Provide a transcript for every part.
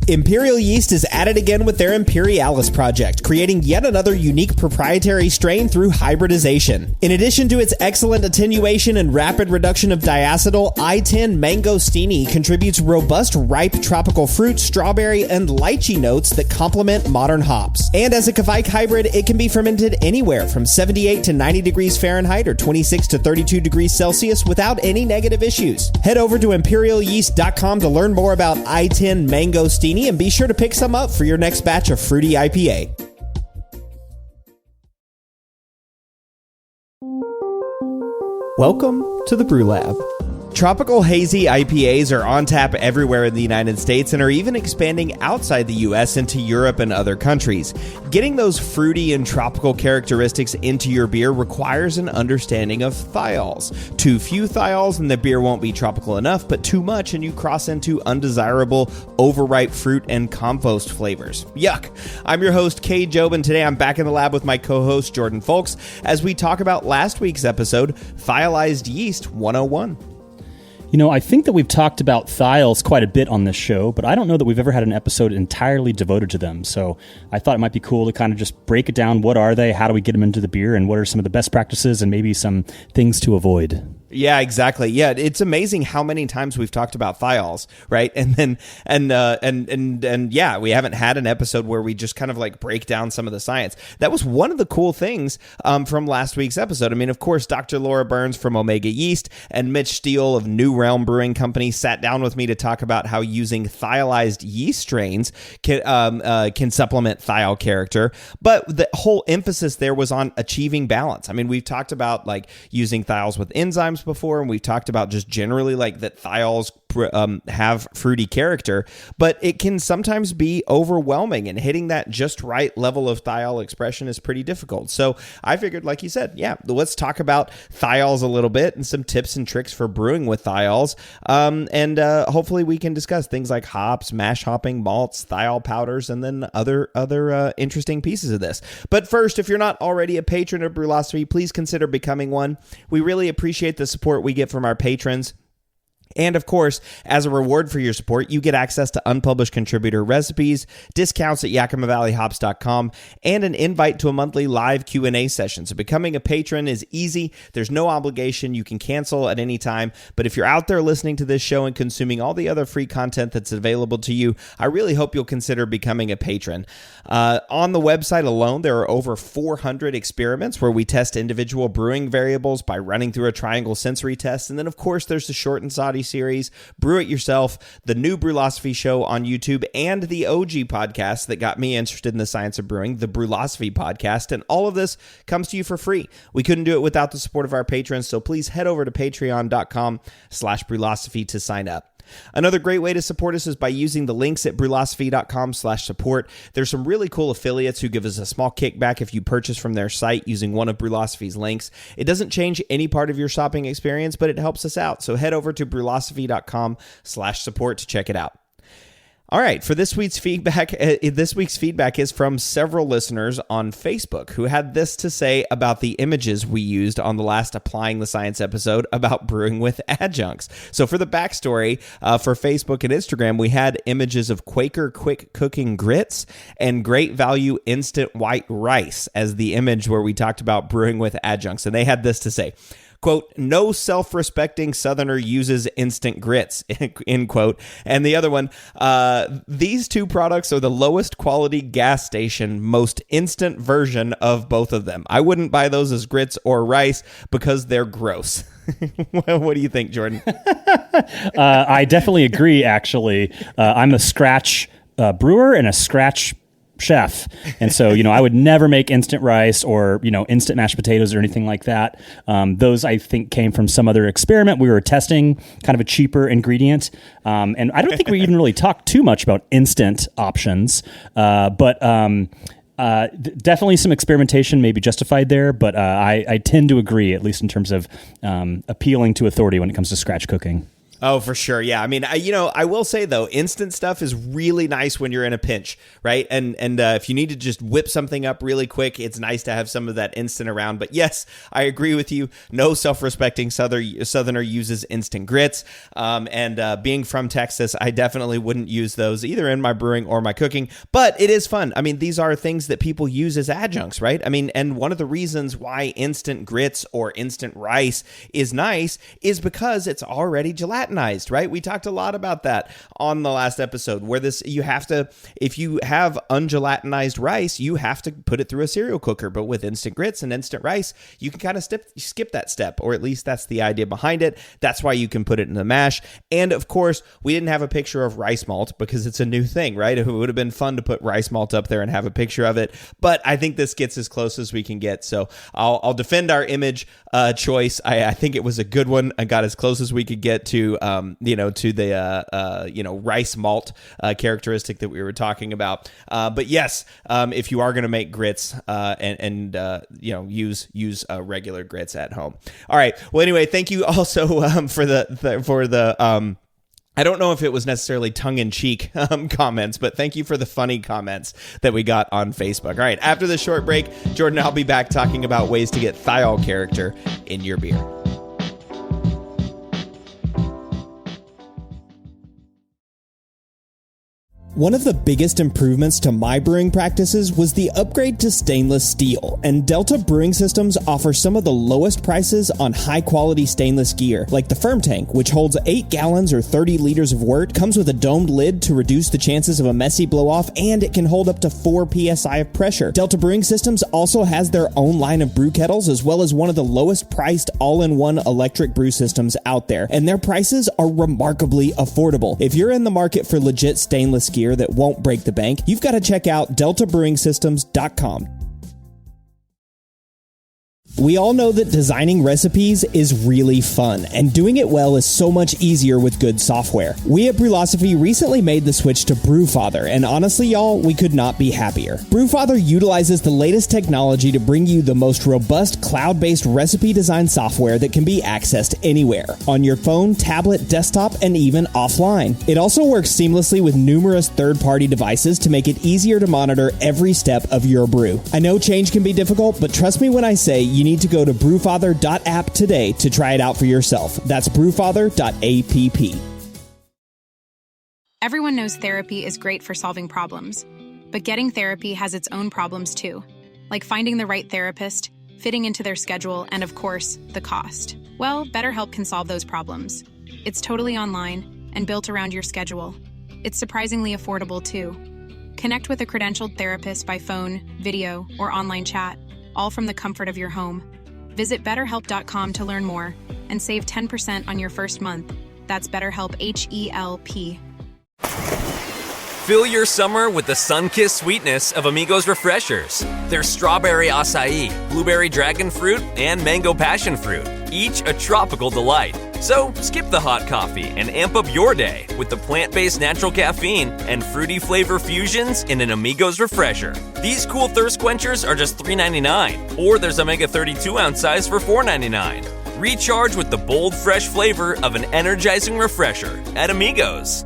Imperial Yeast is at it again with their Imperialis project, creating yet another unique proprietary strain through hybridization. In addition to its excellent attenuation and rapid reduction of diacetyl, I-10 Mangostini contributes robust ripe tropical fruit, strawberry, and lychee notes that complement modern hops. And as a Kveik hybrid, it can be fermented anywhere from 78 to 90 degrees Fahrenheit or 26 to 32 degrees Celsius without any negative issues. Head over to imperialyeast.com to learn more about I-10 Mangostini and be sure to pick some up for your next batch of fruity IPA. Welcome to the Brew Lab. Tropical hazy IPAs are on tap everywhere in the United States and are even expanding outside the US into Europe and other countries. Getting those fruity and tropical characteristics into your beer requires an understanding of thiols. Too few thiols and the beer won't be tropical enough, but too much and you cross into undesirable, overripe fruit and compost flavors. Yuck! I'm your host, Cade Job, and today I'm back in the lab with my co-host, Jordan Folks, as we talk about last week's episode, Thiolized Yeast 101. You know, I think that we've talked about thiols quite a bit on this show, but I don't know that we've ever had an episode entirely devoted to them. So I thought it might be cool to kind of just break it down. What are they? How do we get them into the beer? And what are some of the best practices and maybe some things to avoid? Yeah, exactly. Yeah, it's amazing how many times we've talked about thiols, right? And then and yeah, we haven't had an episode where we just kind of like break down some of the science. That was one of the cool things from last week's episode. I mean, of course, Dr. Laura Burns from Omega Yeast and Mitch Steele of New Realm Brewing Company sat down with me to talk about how using thiolized yeast strains can supplement thiol character. But the whole emphasis there was on achieving balance. I mean, we've talked about like using thiols with enzymes before, and we've talked about just generally like that thiols have fruity character, but it can sometimes be overwhelming, and hitting that just right level of thiol expression is pretty difficult. So I figured, like you said, yeah, let's talk about thiols a little bit and some tips and tricks for brewing with thiols, and hopefully we can discuss things like hops, mash hopping, malts, thiol powders, and then other interesting pieces of this. But first, if you're not already a patron of Brülosophy, please consider becoming one. We really appreciate the support we get from our patrons. And of course, as a reward for your support, you get access to unpublished contributor recipes, discounts at YakimaValleyHops.com, and an invite to a monthly live Q&A session. So becoming a patron is easy. There's no obligation. You can cancel at any time. But if you're out there listening to this show and consuming all the other free content that's available to you, I really hope you'll consider becoming a patron. On the website alone, there are over 400 experiments where we test individual brewing variables by running through a triangle sensory test. And then, of course, there's the Short and Soddy series, Brew It Yourself, the new Brülosophy show on YouTube, and the OG podcast that got me interested in the science of brewing, the Brülosophy podcast. And all of this comes to you for free. We couldn't do it without the support of our patrons, so please head over to patreon.com/Brülosophy to sign up. Another great way to support us is by using the links at brülosophy.com/support. There's some really cool affiliates who give us a small kickback if you purchase from their site using one of Brülosophy's links. It doesn't change any part of your shopping experience, but it helps us out. So head over to brülosophy.com/support to check it out. All right, for this week's feedback is from several listeners on Facebook who had this to say about the images we used on the last Applying the Science episode about brewing with adjuncts. So for the backstory, for Facebook and Instagram, we had images of Quaker quick cooking grits and Great Value instant white rice as the image where we talked about brewing with adjuncts. And they had this to say, quote, "No self-respecting Southerner uses instant grits," end quote. And the other one, "These two products are the lowest quality gas station, most instant version of both of them. I wouldn't buy those as grits or rice because they're gross." Well, what do you think, Jordan? I definitely agree, actually. I'm a scratch brewer and a scratch chef. And so, I would never make instant rice or, instant mashed potatoes or anything like that. Those, I think, came from some other experiment. We were testing kind of a cheaper ingredient. And I don't think we even really talked too much about instant options. But definitely some experimentation may be justified there. But I tend to agree, at least in terms of appealing to authority when it comes to scratch cooking. Oh, for sure. Yeah. I mean, I will say though, instant stuff is really nice when you're in a pinch, right? And if you need to just whip something up really quick, it's nice to have some of that instant around. But yes, I agree with you. No self-respecting Southerner uses instant grits. Being from Texas, I definitely wouldn't use those either in my brewing or my cooking. But it is fun. I mean, these are things that people use as adjuncts, right? I mean, and one of the reasons why instant grits or instant rice is nice is because it's already gelatinized, right? We talked a lot about that on the last episode where if you have ungelatinized rice, you have to put it through a cereal cooker. But with instant grits and instant rice, you can kind of skip that step, or at least that's the idea behind it. That's why you can put it in the mash. And of course, we didn't have a picture of rice malt because it's a new thing, right? It would have been fun to put rice malt up there and have a picture of it. But I think this gets as close as we can get. So I'll defend our image choice. I think it was a good one. I got as close as we could get to the rice malt characteristic that we were talking about. But yes, if you are going to make grits use regular grits at home. All right. Well, anyway, thank you also for the I don't know if it was necessarily tongue-in-cheek comments, but thank you for the funny comments that we got on Facebook. All right, after the short break, Jordan, I'll be back talking about ways to get thiol character in your beer. One of the biggest improvements to my brewing practices was the upgrade to stainless steel, and Delta Brewing Systems offers some of the lowest prices on high-quality stainless gear, like the Firm Tank, which holds 8 gallons or 30 liters of wort, comes with a domed lid to reduce the chances of a messy blow-off, and it can hold up to 4 psi of pressure. Delta Brewing Systems also has their own line of brew kettles, as well as one of the lowest-priced all-in-one electric brew systems out there, and their prices are remarkably affordable. If you're in the market for legit stainless gear that won't break the bank, you've got to check out deltabrewingsystems.com. We all know that designing recipes is really fun, and doing it well is so much easier with good software. We at Brülosophy recently made the switch to Brewfather, and honestly, y'all, we could not be happier. Brewfather utilizes the latest technology to bring you the most robust cloud-based recipe design software that can be accessed anywhere, on your phone, tablet, desktop, and even offline. It also works seamlessly with numerous third-party devices to make it easier to monitor every step of your brew. I know change can be difficult, but trust me when I say you need to go to brewfather.app today to try it out for yourself. That's brewfather.app. Everyone knows therapy is great for solving problems, but getting therapy has its own problems too, like finding the right therapist, fitting into their schedule, and of course, the cost. Well, BetterHelp can solve those problems. It's totally online and built around your schedule. It's surprisingly affordable too. Connect with a credentialed therapist by phone, video, or online chat, all from the comfort of your home. Visit BetterHelp.com to learn more and save 10% on your first month. That's BetterHelp, H-E-L-P. Fill your summer with the sun-kissed sweetness of Amigos Refreshers. There's strawberry acai, blueberry dragon fruit, and mango passion fruit, each a tropical delight. So skip the hot coffee and amp up your day with the plant-based natural caffeine and fruity flavor fusions in an Amigos Refresher. These cool thirst quenchers are just $3.99, or there's a mega 32-ounce size for $4.99. Recharge with the bold, fresh flavor of an energizing refresher at Amigos.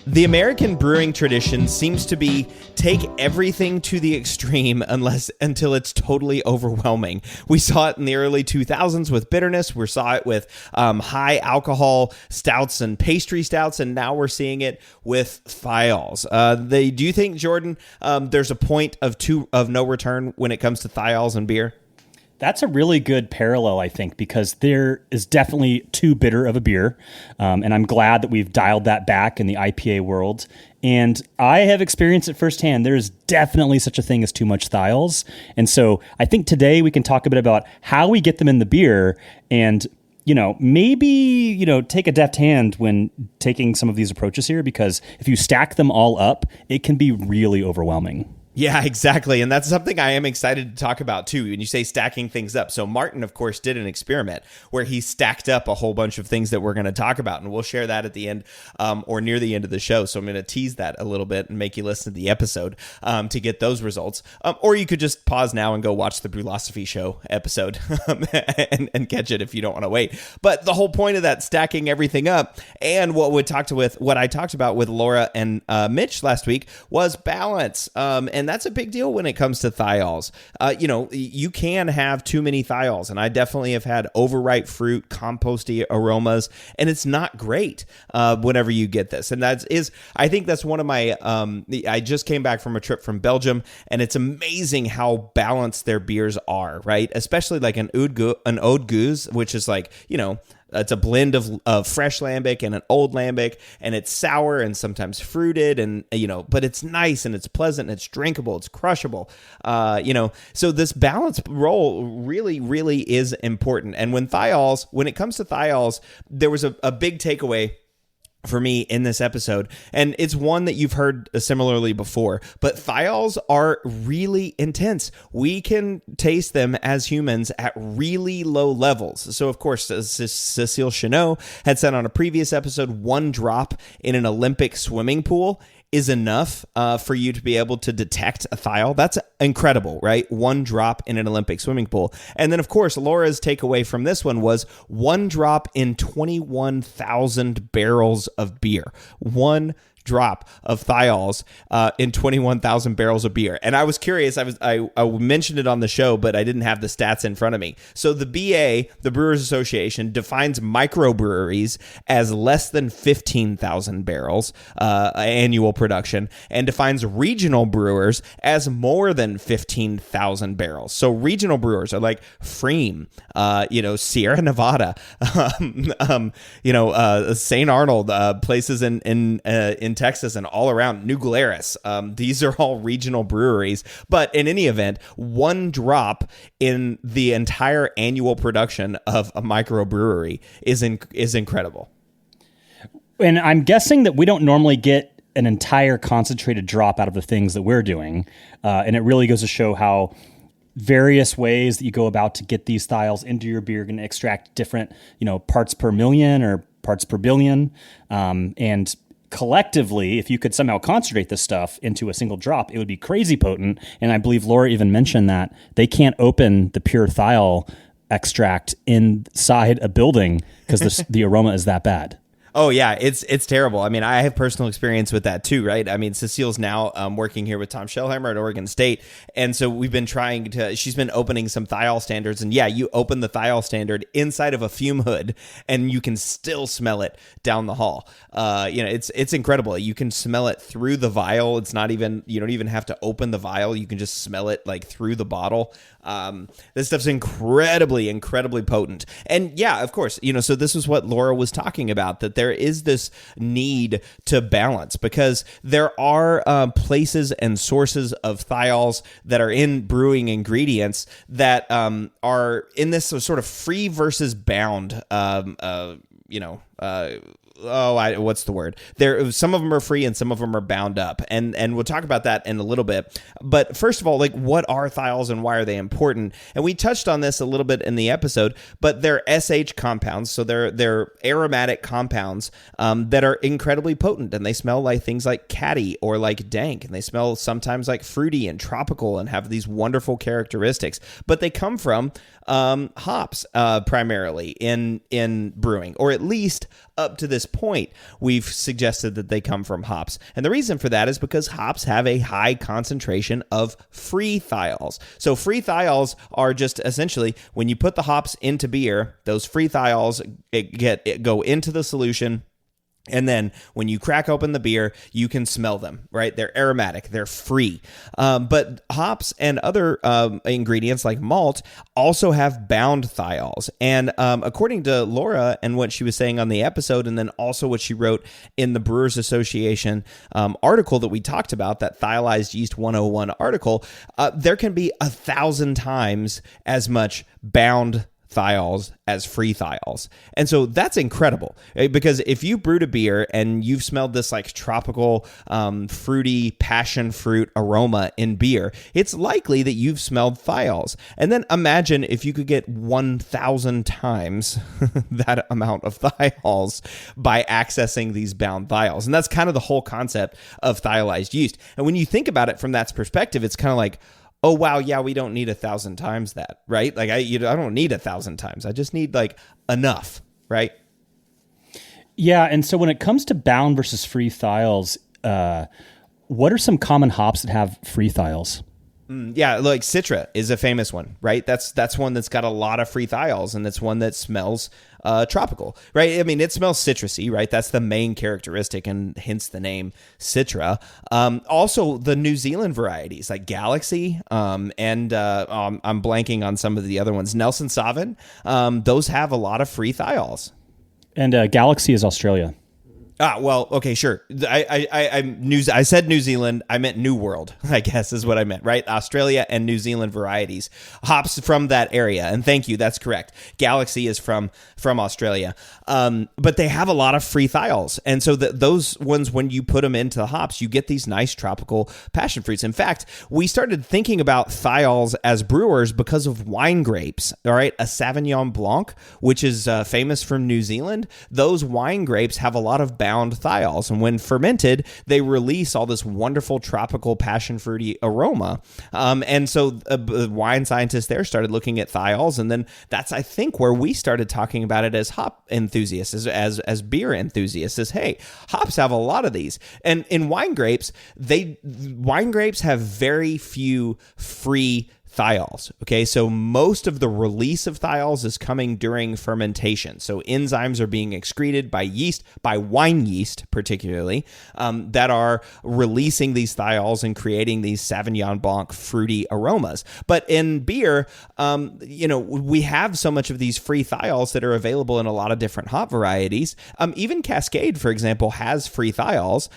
The American brewing tradition seems to be take everything to the extreme until it's totally overwhelming. We saw it in the early 2000s with bitterness. We saw it with high alcohol stouts and pastry stouts, and now we're seeing it with thiols. Do you think, Jordan, there's a point of no return when it comes to thiols and beer? That's a really good parallel, I think, because there is definitely too bitter of a beer. And I'm glad that we've dialed that back in the IPA world. And I have experienced it firsthand. There is definitely such a thing as too much thiols. And so I think today we can talk a bit about how we get them in the beer and, maybe, take a deft hand when taking some of these approaches here, because if you stack them all up, it can be really overwhelming. Yeah, exactly. And that's something I am excited to talk about too. When you say stacking things up. So Martin, of course, did an experiment where he stacked up a whole bunch of things that we're going to talk about. And we'll share that at the end or near the end of the show. So I'm going to tease that a little bit and make you listen to the episode to get those results. Or you could just pause now and go watch the Brülosophy show episode and catch it if you don't want to wait. But the whole point of that stacking everything up and what I talked about with Laura and Mitch last week was balance. And that's a big deal when it comes to thiols. You can have too many thiols, and I definitely have had overripe fruit, composty aromas, and it's not great whenever you get this. And I think that's one of my, I just came back from a trip from Belgium, and it's amazing how balanced their beers are, right? Especially like an Oud Goose, which is like, it's a blend of fresh lambic and an old lambic, and it's sour and sometimes fruited, and but it's nice and it's pleasant and it's drinkable, it's crushable. So this balance role really, really is important. And when it comes to thiols, there was a big takeaway for me in this episode, and it's one that you've heard similarly before, but thiols are really intense. We can taste them as humans at really low levels. So of course, Cecile Chenot had said on a previous episode, 1 drop in an Olympic swimming pool is enough for you to be able to detect a thiol. That's incredible, right? 1 drop in an Olympic swimming pool. And then, of course, Laura's takeaway from this one was 1 drop in 21,000 barrels of beer. 1 drop of thiols in 21,000 barrels of beer. And I was curious, I mentioned it on the show, but I didn't have the stats in front of me. So the BA, the Brewers Association, defines microbreweries as less than 15,000 barrels annual production, and defines regional brewers as more than 15,000 barrels. So regional brewers are like Freem, Sierra Nevada, St. Arnold, places in Texas and all around, New Glarus. These are all regional breweries. But in any event, 1 drop in the entire annual production of a microbrewery is incredible. And I'm guessing that we don't normally get an entire concentrated drop out of the things that we're doing. And it really goes to show how various ways that you go about to get these thiols into your beer can extract different, parts per million or parts per billion. And collectively, if you could somehow concentrate this stuff into a single drop, it would be crazy potent. And I believe Laura even mentioned that they can't open the pure thiol extract inside a building because the aroma is that bad. Oh yeah, it's terrible. I mean, I have personal experience with that too, right? I mean, Cecile's now working here with Tom Schellhammer at Oregon State, and so we've been she's been opening some thiol standards, and yeah, you open the thiol standard inside of a fume hood, and you can still smell it down the hall. It's incredible. You can smell it through the vial. You don't even have to open the vial. You can just smell it like through the bottle. This stuff's incredibly, incredibly potent. And yeah, of course, so this is what Laura was talking about, that there is this need to balance because there are places and sources of thiols that are in brewing ingredients that are in this sort of free versus bound, what's the word? Some of them are free and some of them are bound up, and we'll talk about that in a little bit. But first of all, like, what are thiols and why are they important? And we touched on this a little bit in the episode, but they're SH compounds, so they're aromatic compounds that are incredibly potent, and they smell like things like Cade or like dank, and they smell sometimes like fruity and tropical and have these wonderful characteristics. But they come from hops primarily in brewing, or at least up to this point, we've suggested that they come from hops. And the reason for that is because hops have a high concentration of free thiols. So free thiols are just essentially when you put the hops into beer, those free thiols go into the solution. And then when you crack open the beer, you can smell them, right? They're aromatic. They're free. But hops and other ingredients like malt also have bound thiols. And according to Laura and what she was saying on the episode, and then also what she wrote in the Brewers Association article that we talked about, that Thiolized Yeast 101 article, there can be 1,000 times as much bound thiols as free thiols. And so that's incredible, because if you brewed a beer and you've smelled this like tropical, fruity passion fruit aroma in beer, it's likely that you've smelled thiols. And then imagine if you could get 1,000 times that amount of thiols by accessing these bound thiols. And that's kind of the whole concept of thiolized yeast. And when you think about it from that perspective, it's kind of like, oh, wow, yeah, we don't need 1,000 times that, right? Like, I don't need 1,000 times. I just need, like, enough, right? Yeah, and so when it comes to bound versus free thiols, what are some common hops that have free thiols? Yeah, like Citra is a famous one, right? That's one that's got a lot of free thiols, and it's one that smells tropical, right? I mean, it smells citrusy, right? That's the main characteristic, and hence the name Citra. Also, the New Zealand varieties like Galaxy, and I'm blanking on some of the other ones. Nelson Sauvin, those have a lot of free thiols. And Galaxy is Australia. Well, okay, sure. I said New Zealand. I meant New World, I guess is what I meant, right? Australia and New Zealand varieties, hops from that area. And thank you, that's correct. Galaxy is from Australia, but they have a lot of free thiols, and so those ones, when you put them into the hops, you get these nice tropical passion fruits. In fact, we started thinking about thiols as brewers because of wine grapes. All right, a Sauvignon Blanc, which is famous from New Zealand. Those wine grapes have a lot of bound thiols, and when fermented, they release all this wonderful tropical passion fruity aroma. And so wine scientists there started looking at thiols, and then that's, I think, where we started talking about it as hop enthusiasts, as beer enthusiasts, as, hey, hops have a lot of these. And in wine grapes have very few free thiols. Okay, so most of the release of thiols is coming during fermentation. So enzymes are being excreted by yeast, by wine yeast particularly, that are releasing these thiols and creating these Sauvignon Blanc fruity aromas. But in beer, we have so much of these free thiols that are available in a lot of different hop varieties. Even Cascade, for example, has free thiols.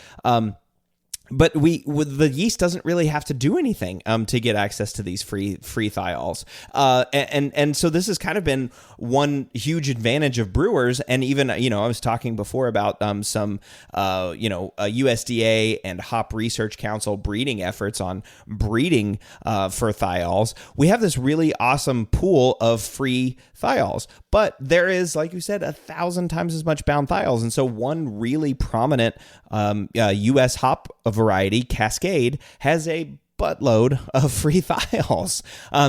But the yeast doesn't really have to do anything to get access to these free thiols, and so this has kind of been one huge advantage of brewers. And even I was talking before about some USDA and Hop Research Council breeding efforts on breeding for thiols. We have this really awesome pool of free thiols, but there is, like you said, 1,000 times as much bound thiols, and so one really prominent U.S. hop variety, Cascade, has a buttload of free thiols.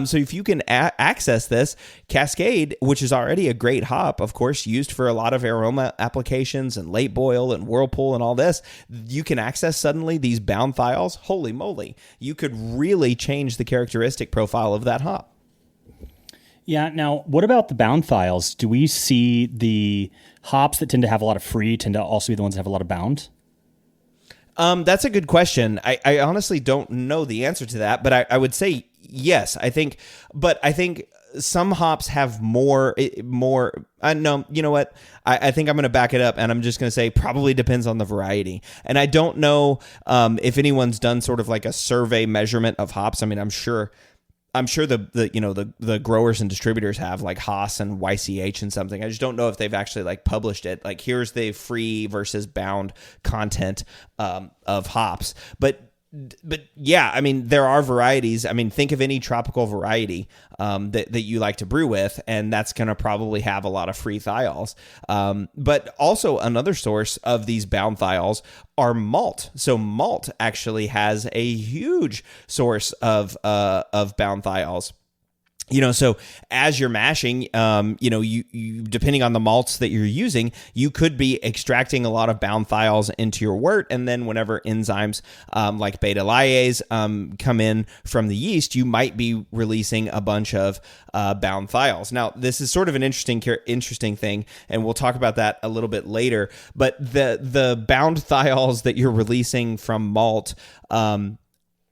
So if you can access this, Cascade, which is already a great hop, of course, used for a lot of aroma applications and late boil and whirlpool and all this, you can access suddenly these bound thiols. Holy moly, you could really change the characteristic profile of that hop. Yeah. Now, what about the bound thiols? Do we see the hops that tend to have a lot of free tend to also be the ones that have a lot of bound? That's a good question. I honestly don't know the answer to that, but I would say yes. I think some hops have more. No, you know what? I think I'm going to back it up, and I'm just going to say probably depends on the variety. And I don't know if anyone's done sort of like a survey measurement of hops. I mean, I'm sure the growers and distributors have, like Haas and YCH and something. I just don't know if they've actually like published it. Like, here's the free versus bound content of hops. But yeah, I mean, there are varieties. I mean, think of any tropical variety that you like to brew with, and that's going to probably have a lot of free thiols. But also another source of these bound thiols are malt. So malt actually has a huge source of bound thiols. So as you're mashing, you depending on the malts that you're using, you could be extracting a lot of bound thiols into your wort, and then whenever enzymes like beta lyase come in from the yeast, you might be releasing a bunch of bound thiols. Now, this is sort of an interesting thing, and we'll talk about that a little bit later. But the bound thiols that you're releasing from malt,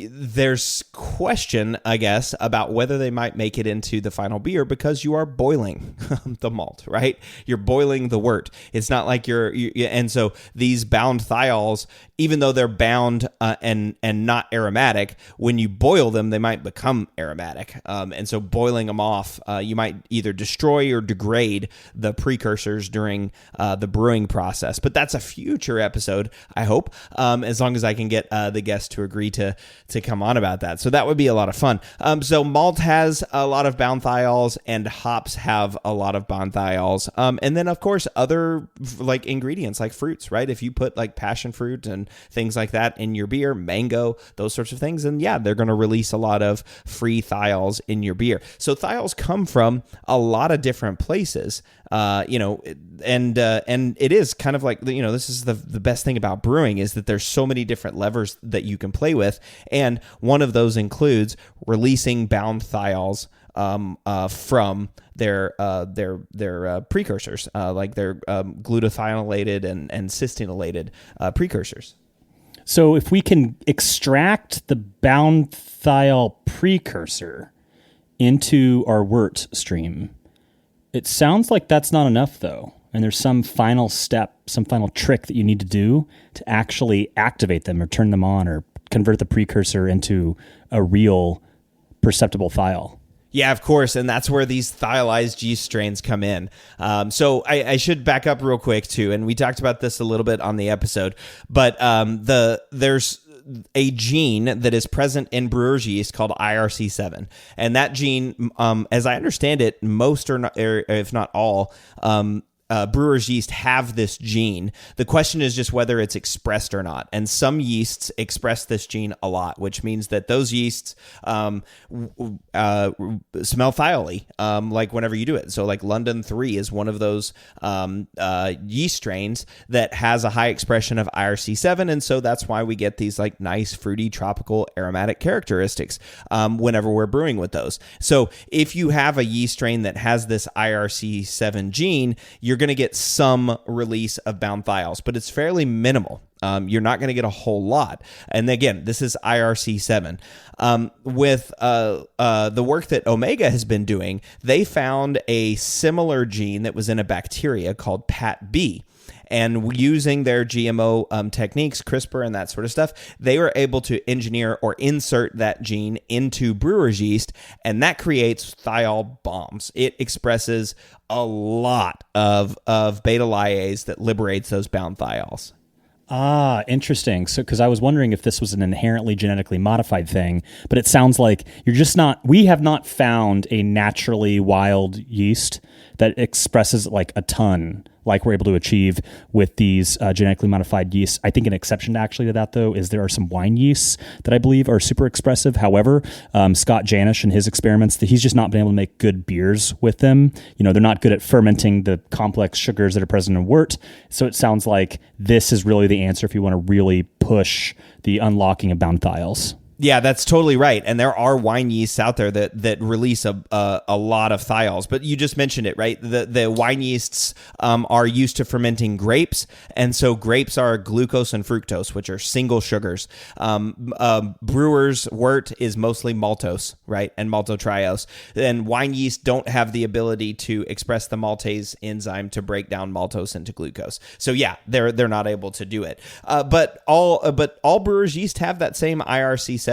there's question, I guess, about whether they might make it into the final beer because you are boiling the malt, right? You're boiling the wort. It's not like and so these bound thiols, even though they're bound and not aromatic, when you boil them, they might become aromatic. And so boiling them off, you might either destroy or degrade the precursors during the brewing process. But that's a future episode, I hope, as long as I can get the guests to agree to come on about that. So that would be a lot of fun. So malt has a lot of bound thiols and hops have a lot of bound thiols. And then of course other like ingredients like fruits, right? If you put like passion fruit and things like that in your beer, mango, those sorts of things, and yeah, they're going to release a lot of free thiols in your beer. So thiols come from a lot of different places. And it is kind of like, this is the best thing about brewing is that there's so many different levers that you can play with. And one of those includes releasing bound thiols from their precursors, like their glutathiolated and cysteinated precursors. So if we can extract the bound thiol precursor into our wort stream, it sounds like that's not enough, though. And there's some final step, some final trick that you need to do to actually activate them or turn them on or convert the precursor into a real perceptible thiol. Yeah, of course, and that's where these thiolized yeast strains come in. So I should back up real quick, too, and we talked about this a little bit on the episode, but there's a gene that is present in brewer's yeast called IRC7. And that gene, as I understand it, most or not, or if not all, brewer's yeast have this gene. The question is just whether it's expressed or not. And some yeasts express this gene a lot, which means that those yeasts smell thioly, like whenever you do it. So like London 3 is one of those yeast strains that has a high expression of IRC7. And so that's why we get these like nice, fruity, tropical, aromatic characteristics whenever we're brewing with those. So if you have a yeast strain that has this IRC7 gene, you're going to get some release of bound thiols, but it's fairly minimal. You're not going to get a whole lot. And again, this is IRC7. With the work that Omega has been doing, they found a similar gene that was in a bacteria called PAT-B. And using their GMO techniques, CRISPR and that sort of stuff, they were able to engineer or insert that gene into brewer's yeast, and that creates thiol bombs. It expresses a lot of beta lyase that liberates those bound thiols. Ah, interesting. So, because I was wondering if this was an inherently genetically modified thing, but it sounds like we have not found a naturally wild yeast that expresses like a ton, like we're able to achieve with these genetically modified yeasts. I think an exception actually to that, though, is there are some wine yeasts that I believe are super expressive. However, Scott Janisch and his experiments, he's just not been able to make good beers with them. They're not good at fermenting the complex sugars that are present in wort. So it sounds like this is really the answer if you want to really push the unlocking of bound thiols. Yeah, that's totally right. And there are wine yeasts out there that release a lot of thiols. But you just mentioned it, right? The wine yeasts are used to fermenting grapes. And so grapes are glucose and fructose, which are single sugars. Brewer's wort is mostly maltose, right? And maltotriose. And wine yeast don't have the ability to express the maltase enzyme to break down maltose into glucose. So yeah, they're not able to do it. But all brewer's yeast have that same IRC7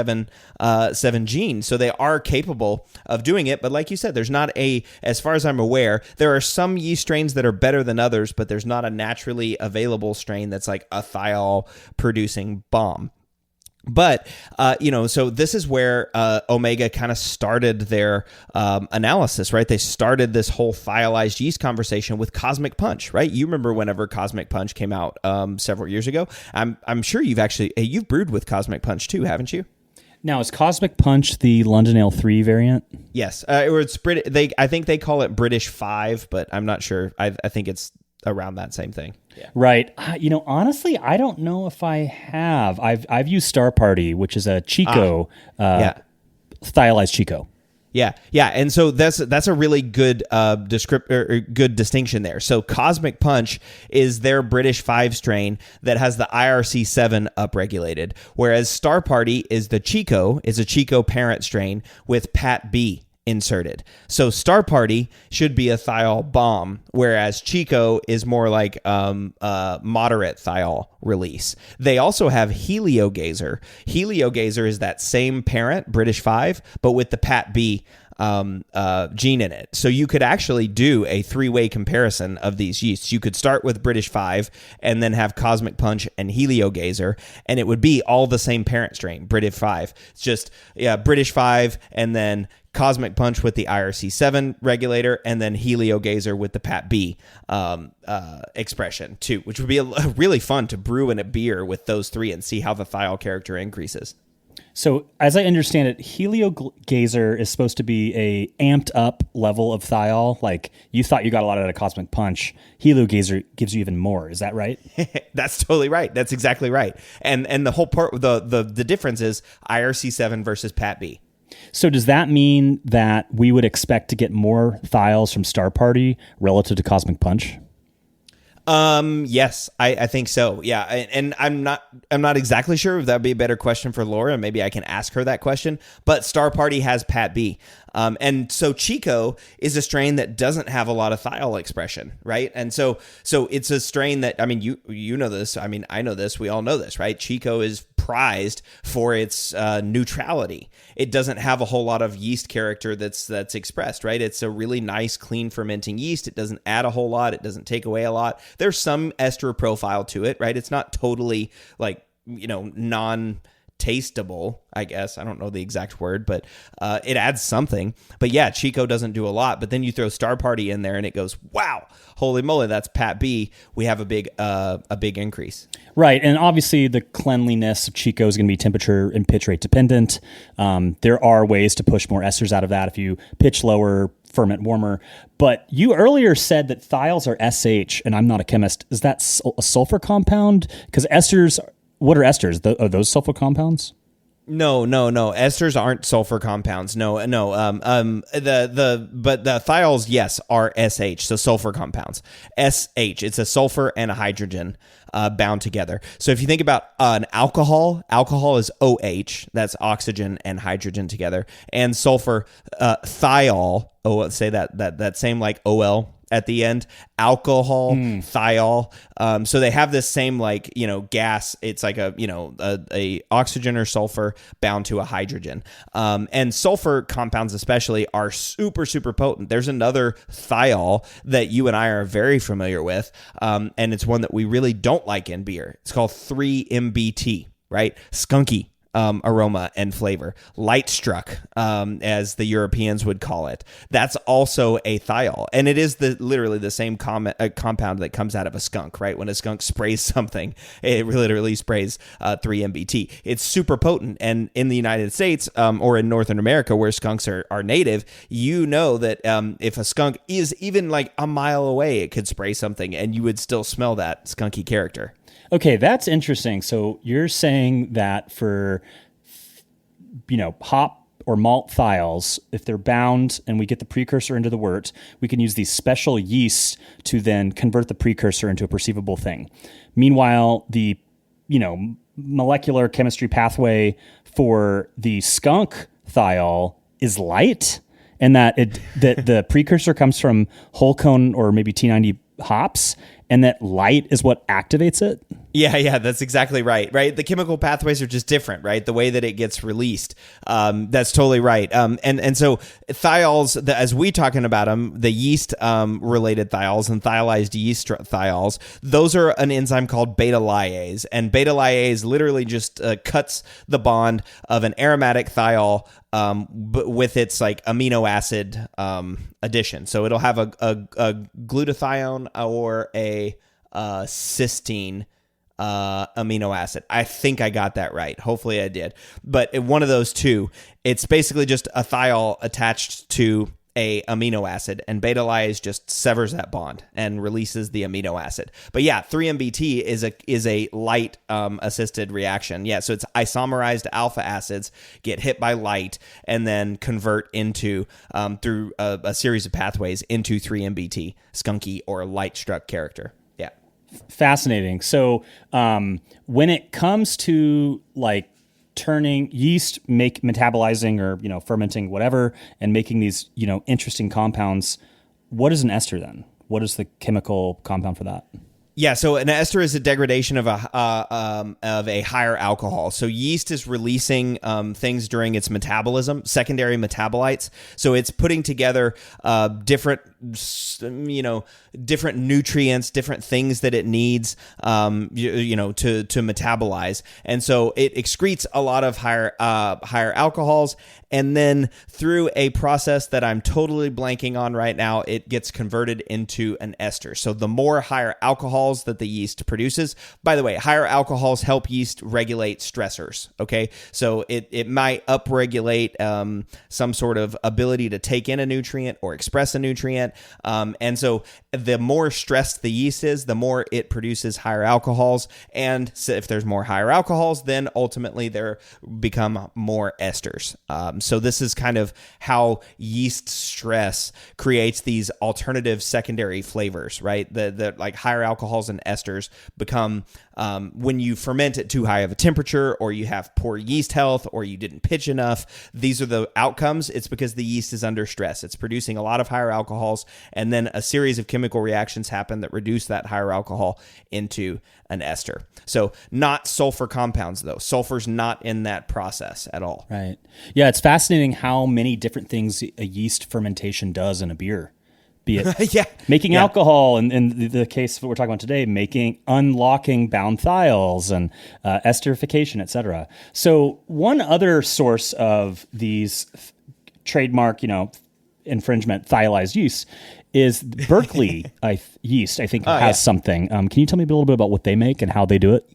gene, so they are capable of doing it. But like you said, there's not as far as I'm aware, there are some yeast strains that are better than others, but there's not a naturally available strain that's like a thiol producing bomb. But, so this is where Omega kind of started their analysis, right? They started this whole thiolized yeast conversation with Cosmic Punch, right? You remember whenever Cosmic Punch came out several years ago. I'm sure you've brewed with Cosmic Punch too, haven't you? Now, is Cosmic Punch the London Ale 3 variant? Yes. It's I think they call it British 5, but I'm not sure. I think it's around that same thing. Yeah. Right. Honestly, I don't know if I have. I've used Star Party, which is a Chico, thiolized Chico. Yeah, and so that's a really good good distinction there. So Cosmic Punch is their British 5 strain that has the IRC 7 upregulated, whereas Star Party is a Chico parent strain with Pat B inserted. So Star Party should be a thiol bomb, whereas Chico is more like moderate thiol release. They also have Heliogazer. Heliogazer is that same parent, British 5, but with the Pat B gene in it. So you could actually do a 3-way comparison of these yeasts. You could start with British 5 and then have Cosmic Punch and Heliogazer, and it would be all the same parent strain, British 5. It's just British 5 and then Cosmic Punch with the IRC7 regulator, and then Heliogazer with the Pat B expression too, which would be really fun to brew in a beer with those 3 and see how the thiol character increases. So as I understand it, Heliogazer is supposed to be a amped up level of thiol. Like you thought you got a lot out of Cosmic Punch. Heliogazer gives you even more. Is that right? That's totally right. That's exactly right. And the whole part, the difference is IRC7 versus Pat B. So does that mean that we would expect to get more thiols from Star Party relative to Cosmic Punch? Yes, I think so. Yeah. And I'm not exactly sure if that'd be a better question for Laura. Maybe I can ask her that question, but Star Party has Pat B. And so Chico is a strain that doesn't have a lot of thiol expression, right? And so it's a strain that, I mean, you know this. I mean, I know this. We all know this, right? Chico is prized for its neutrality. It doesn't have a whole lot of yeast character that's expressed, right? It's a really nice, clean fermenting yeast. It doesn't add a whole lot. It doesn't take away a lot. There's some ester profile to it, right? It's not totally like, non-tasteable, I guess. I don't know the exact word, but it adds something. But yeah, Chico doesn't do a lot. But then you throw Star Party in there and it goes, wow, holy moly, that's Pat B. We have a big increase. Right. And obviously the cleanliness of Chico is going to be temperature and pitch rate dependent. There are ways to push more esters out of that if you pitch lower, ferment warmer. But you earlier said that thiols are SH, and I'm not a chemist. Is that a sulfur compound? Because esters, what are esters? Are those sulfur compounds? No. Esters aren't sulfur compounds. No. But the thiols, yes, are SH, so sulfur compounds. SH, it's a sulfur and a hydrogen bound together. So if you think about an alcohol is OH, that's oxygen and hydrogen together, and sulfur, thiol. Oh, say that same like OL at the end, alcohol, thiol. So they have this same like, gas. It's like a oxygen or sulfur bound to a hydrogen. And sulfur compounds especially are super, super potent. There's another thiol that you and I are very familiar with. And it's one that we really don't like in beer. It's called 3-MBT, right? Skunky. Aroma and flavor, light struck, as the Europeans would call it. That's also a thiol, and it is literally the same compound that comes out of a skunk. Right, when a skunk sprays something, it literally sprays 3-MBT. It's super potent, and in the United States or in Northern America, where skunks are native, that if a skunk is even like a mile away, it could spray something, and you would still smell that skunky character. Okay, that's interesting. So you're saying that for, hop or malt thiols, if they're bound and we get the precursor into the wort, we can use these special yeasts to then convert the precursor into a perceivable thing. Meanwhile, the, molecular chemistry pathway for the skunk thiol is light, and that the precursor comes from whole cone or maybe T90 hops, and that light is what activates it? Yeah, that's exactly right. The chemical pathways are just different, right? The way that it gets released. That's totally right. And so thiols, as we talking about them, the yeast related thiols and thiolized yeast thiols, those are an enzyme called beta lyase. And beta lyase literally just cuts the bond of an aromatic thiol but with its like amino acid addition. So it'll have a glutathione or a cysteine amino acid. I think I got that right. Hopefully I did. But one of those two, it's basically just a thiol attached to a amino acid, and beta lyase just severs that bond and releases the amino acid. But yeah, 3-MBT is a light assisted reaction. Yeah, so it's isomerized alpha acids get hit by light and then convert into through a series of pathways into 3-MBT, skunky or light struck character. Yeah, fascinating. So when it comes to like turning yeast, metabolizing or fermenting whatever, and making these interesting compounds, what is an ester then? What is the chemical compound for that? Yeah, so an ester is a degradation of a higher alcohol. So yeast is releasing things during its metabolism, secondary metabolites. So it's putting together different nutrients, different things that it needs, to metabolize, and so it excretes a lot of higher alcohols. And then through a process that I'm totally blanking on right now, it gets converted into an ester. So the more higher alcohols that the yeast produces, by the way, higher alcohols help yeast regulate stressors. Okay. So it might upregulate some sort of ability to take in a nutrient or express a nutrient. And so the more stressed the yeast is, the more it produces higher alcohols. And so if there's more higher alcohols, then ultimately there become more esters. So this is kind of how yeast stress creates these alternative secondary flavors, right? The like higher alcohols and esters become when you ferment at too high of a temperature, or you have poor yeast health, or you didn't pitch enough. These are the outcomes. It's because the yeast is under stress. It's producing a lot of higher alcohols, and then a series of chemical reactions happen that reduce that higher alcohol into an ester. So not sulfur compounds, though. Sulfur's not in that process at all. Right. Yeah, it's fascinating how many different things a yeast fermentation does in a beer. Be it making alcohol, and in the case of what we're talking about today, unlocking bound thiols and esterification, etc. So one other source of these trademark, infringement thiolized yeast is Berkeley yeast. I think has something. Can you tell me a little bit about what they make and how they do it?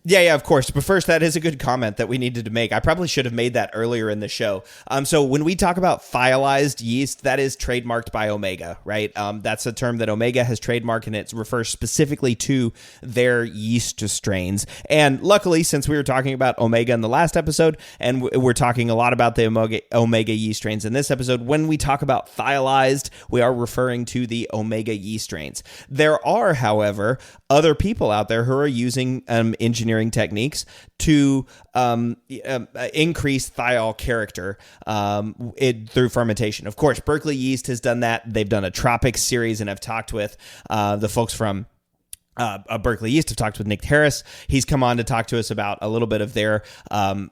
Yeah, of course. But first, that is a good comment that we needed to make. I probably should have made that earlier in the show. So when we talk about thiolized yeast, that is trademarked by Omega, right? That's a term that Omega has trademarked, and it refers specifically to their yeast strains. And luckily, since we were talking about Omega in the last episode, and we're talking a lot about the Omega yeast strains in this episode, when we talk about thiolized, we are referring to the Omega yeast strains. There are, however, other people out there who are using engineering techniques to increase thiol character through fermentation. Of course, Berkeley yeast has done that. They've done a tropics series, and I've talked with the folks from Berkeley yeast. Have talked with Nick Harris. He's come on to talk to us about a little bit of their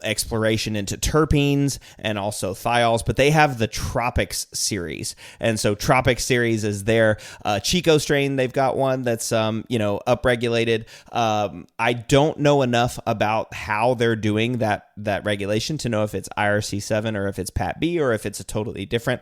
exploration into terpenes and also thiols, but they have the Tropics series. And so Tropics series is their Chico strain. They've got one that's, upregulated. I don't know enough about how they're doing that regulation to know if it's IRC7 or if it's Pat B or if it's a totally different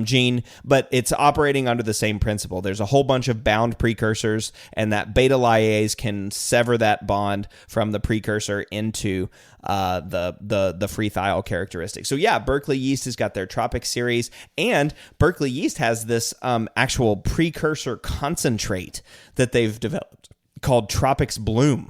gene, but it's operating under the same principle. There's a whole bunch of bound precursors, and that beta lyase can sever that bond from the precursor into the free thiol characteristic. So yeah, Berkeley yeast has got their Tropic series, and Berkeley yeast has this actual precursor concentrate that they've developed called Tropics Bloom.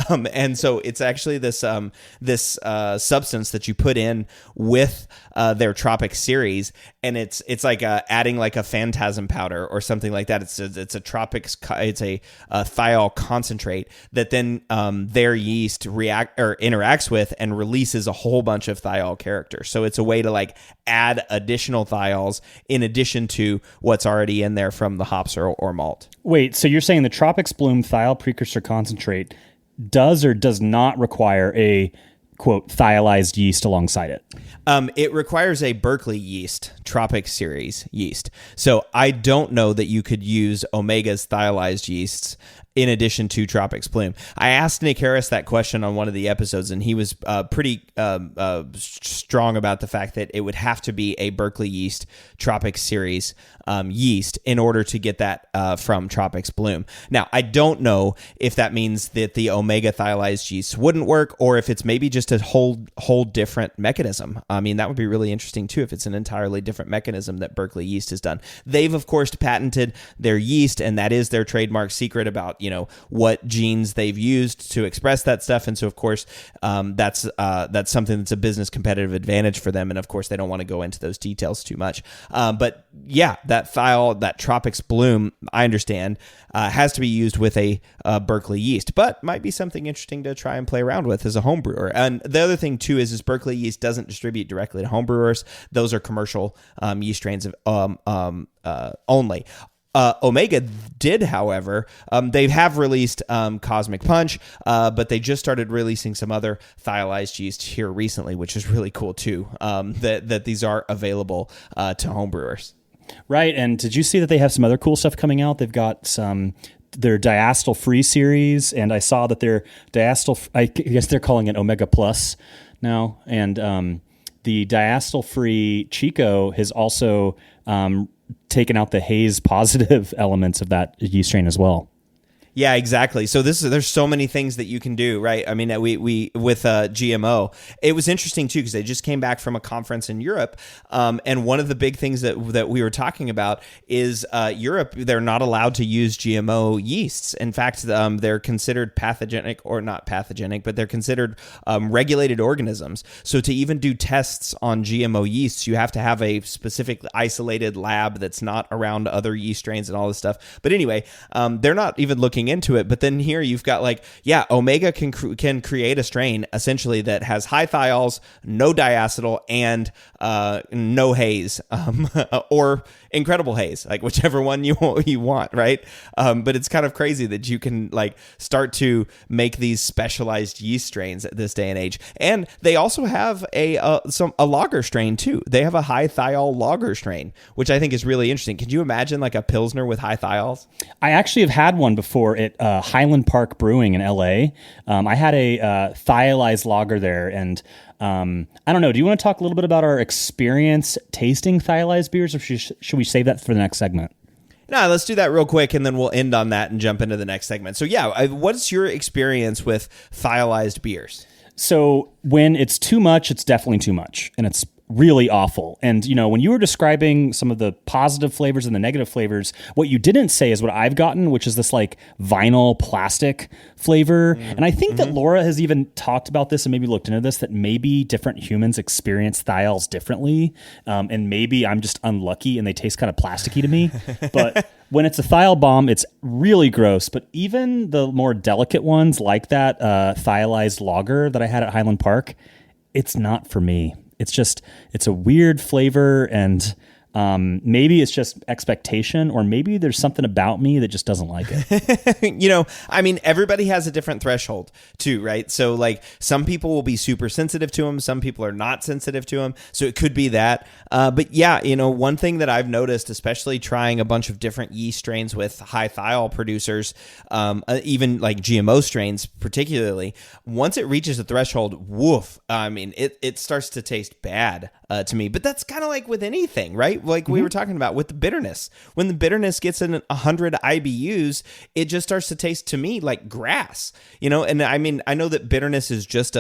And so it's actually this substance that you put in with their Tropics series, and it's like adding like a phantasm powder or something like that. It's a Tropics, it's a thiol concentrate that then their yeast interacts with and releases a whole bunch of thiol character. So it's a way to like add additional thiols in addition to what's already in there from the hops or malt. Wait, so you're saying the Tropics Bloom thiol precursor concentrate does or does not require a, quote, thiolized yeast alongside it? It requires a Berkeley yeast, Tropic series yeast. So I don't know that you could use Omega's thiolized yeasts in addition to Tropics Bloom. I asked Nick Harris that question on one of the episodes, and he was pretty strong about the fact that it would have to be a Berkeley yeast Tropics series yeast in order to get that from Tropics Bloom. Now, I don't know if that means that the omega thiolized yeast wouldn't work, or if it's maybe just a whole different mechanism. I mean, that would be really interesting too if it's an entirely different mechanism that Berkeley yeast has done. They've of course patented their yeast, and that is their trademark secret about what genes they've used to express that stuff. And so of course that's something that's a business competitive advantage for them. And of course they don't want to go into those details too much. But yeah, that thiol, that Tropics Bloom, I understand has to be used with a Berkeley yeast, but might be something interesting to try and play around with as a home brewer. And the other thing too is Berkeley yeast doesn't distribute directly to home brewers. Those are commercial yeast strains of only. Omega did, however, they have released Cosmic Punch, but they just started releasing some other thiolized yeast here recently, which is really cool too, that these are available to homebrewers. Right, and did you see that they have some other cool stuff coming out? They've got their diacetyl free series, and I saw that their diacetyl, I guess they're calling it Omega Plus now, and the diacetyl free Chico has also taken out the haze positive elements of that yeast strain as well. Yeah, exactly. So there's so many things that you can do, right? I mean, we with GMO, it was interesting too because they just came back from a conference in Europe, and one of the big things that we were talking about is Europe. They're not allowed to use GMO yeasts. In fact, they're considered pathogenic, or not pathogenic, but they're considered regulated organisms. So to even do tests on GMO yeasts, you have to have a specific isolated lab that's not around other yeast strains and all this stuff. But anyway, they're not even looking into it. But then here you've got Omega can create a strain essentially that has high thiols, no diacetyl, and no haze, or incredible haze, like whichever one you want, right? But it's kind of crazy that you can start to make these specialized yeast strains at this day and age. And they also have a lager strain too. They have a high thiol lager strain, which I think is really interesting. Could you imagine a Pilsner with high thiols? I actually have had one before at Highland Park Brewing in LA. I had a thiolized lager there, and I don't know. Do you want to talk a little bit about our experience tasting thiolized beers, or should we save that for the next segment? No, let's do that real quick, and then we'll end on that and jump into the next segment. So yeah, what's your experience with thiolized beers? So when it's too much, it's definitely too much, and it's really awful. And, when you were describing some of the positive flavors and the negative flavors, what you didn't say is what I've gotten, which is this vinyl plastic flavor. And I think that Laura has even talked about this and maybe looked into this, that maybe different humans experience thiols differently. And maybe I'm just unlucky and they taste kind of plasticky to me. But when it's a thiol bomb, it's really gross. But even the more delicate ones like that thiolized lager that I had at Highland Park, it's not for me. It's a weird flavor, and maybe it's just expectation, or maybe there's something about me that just doesn't like it. I mean, everybody has a different threshold too, right? So some people will be super sensitive to them. Some people are not sensitive to them. So it could be that. But yeah, one thing that I've noticed, especially trying a bunch of different yeast strains with high thiol producers, even GMO strains particularly, once it reaches a threshold, woof, I mean, it starts to taste bad to me. But that's kind of like with anything, right? We were talking about with the bitterness. When the bitterness gets in 100 IBUs, it just starts to taste to me like grass, And I mean, I know that bitterness is just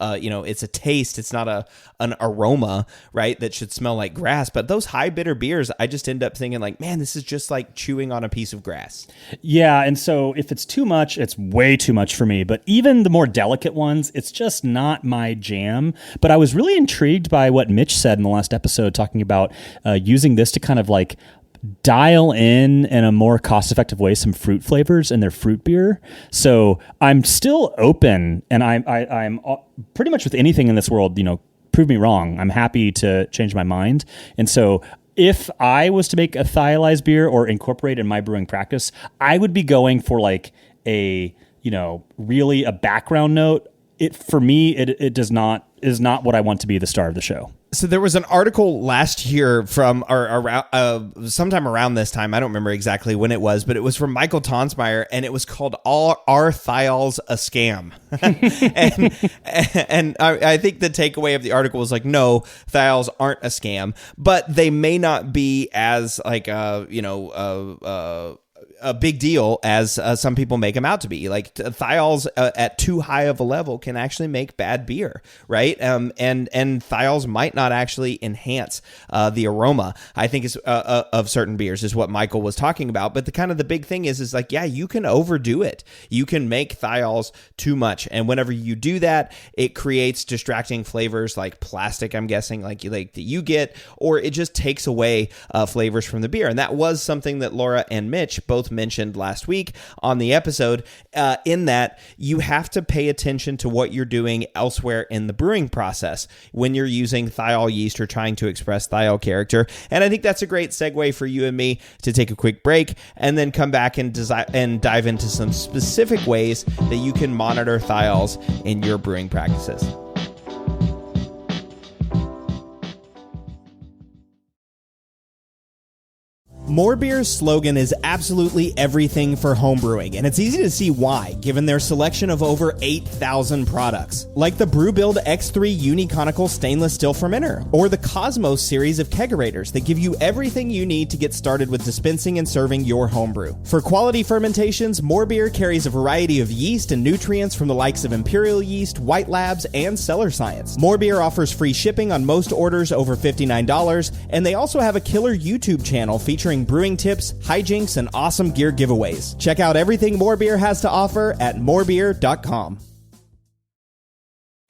it's a taste. It's not an aroma, right? That should smell like grass. But those high bitter beers, I just end up thinking man, this is just like chewing on a piece of grass. Yeah. And so if it's too much, it's way too much for me. But even the more delicate ones, it's just not my jam. But I was really intrigued by what Mitch said in the last episode, talking about using this to kind of dial in a more cost-effective way some fruit flavors in their fruit beer. So I'm still open, and I'm pretty much with anything in this world. Prove me wrong. I'm happy to change my mind. And so if I was to make a thiolized beer or incorporate in my brewing practice, I would be going for a really a background note. For me, it is not what I want to be the star of the show. So there was an article last year from or around sometime around this time. I don't remember exactly when it was, but it was from Michael Tonsmeyer, and it was called "Are Thiols a Scam?" and I think the takeaway of the article was like, no, thiols aren't a scam, but they may not be as like a big deal as some people make them out to be. Like thiols at too high of a level can actually make bad beer, right? And thiols might not actually enhance the aroma, I think, is of certain beers, is what Michael was talking about. But the big thing is like, yeah, you can overdo it. You can make thiols too much, and whenever you do that, it creates distracting flavors like plastic, I'm guessing, like that you get, or it just takes away flavors from the beer. And that was something that Laura and Mitch both mentioned last week on the episode, in that you have to pay attention to what you're doing elsewhere in the brewing process when you're using thiol yeast or trying to express thiol character. And I think that's a great segue for you and me to take a quick break and then come back and dive into some specific ways that you can monitor thiols in your brewing practices. More Beer's slogan is absolutely everything for homebrewing, and it's easy to see why, given their selection of over 8,000 products, like the BrewBuild X3 Uniconical Stainless Steel Fermenter, or the Cosmos series of kegerators that give you everything you need to get started with dispensing and serving your homebrew. For quality fermentations, More Beer carries a variety of yeast and nutrients from the likes of Imperial Yeast, White Labs, and Cellar Science. More Beer offers free shipping on most orders over $59, and they also have a killer YouTube channel featuring brewing tips, hijinks, and awesome gear giveaways. Check out everything More Beer has to offer at morebeer.com.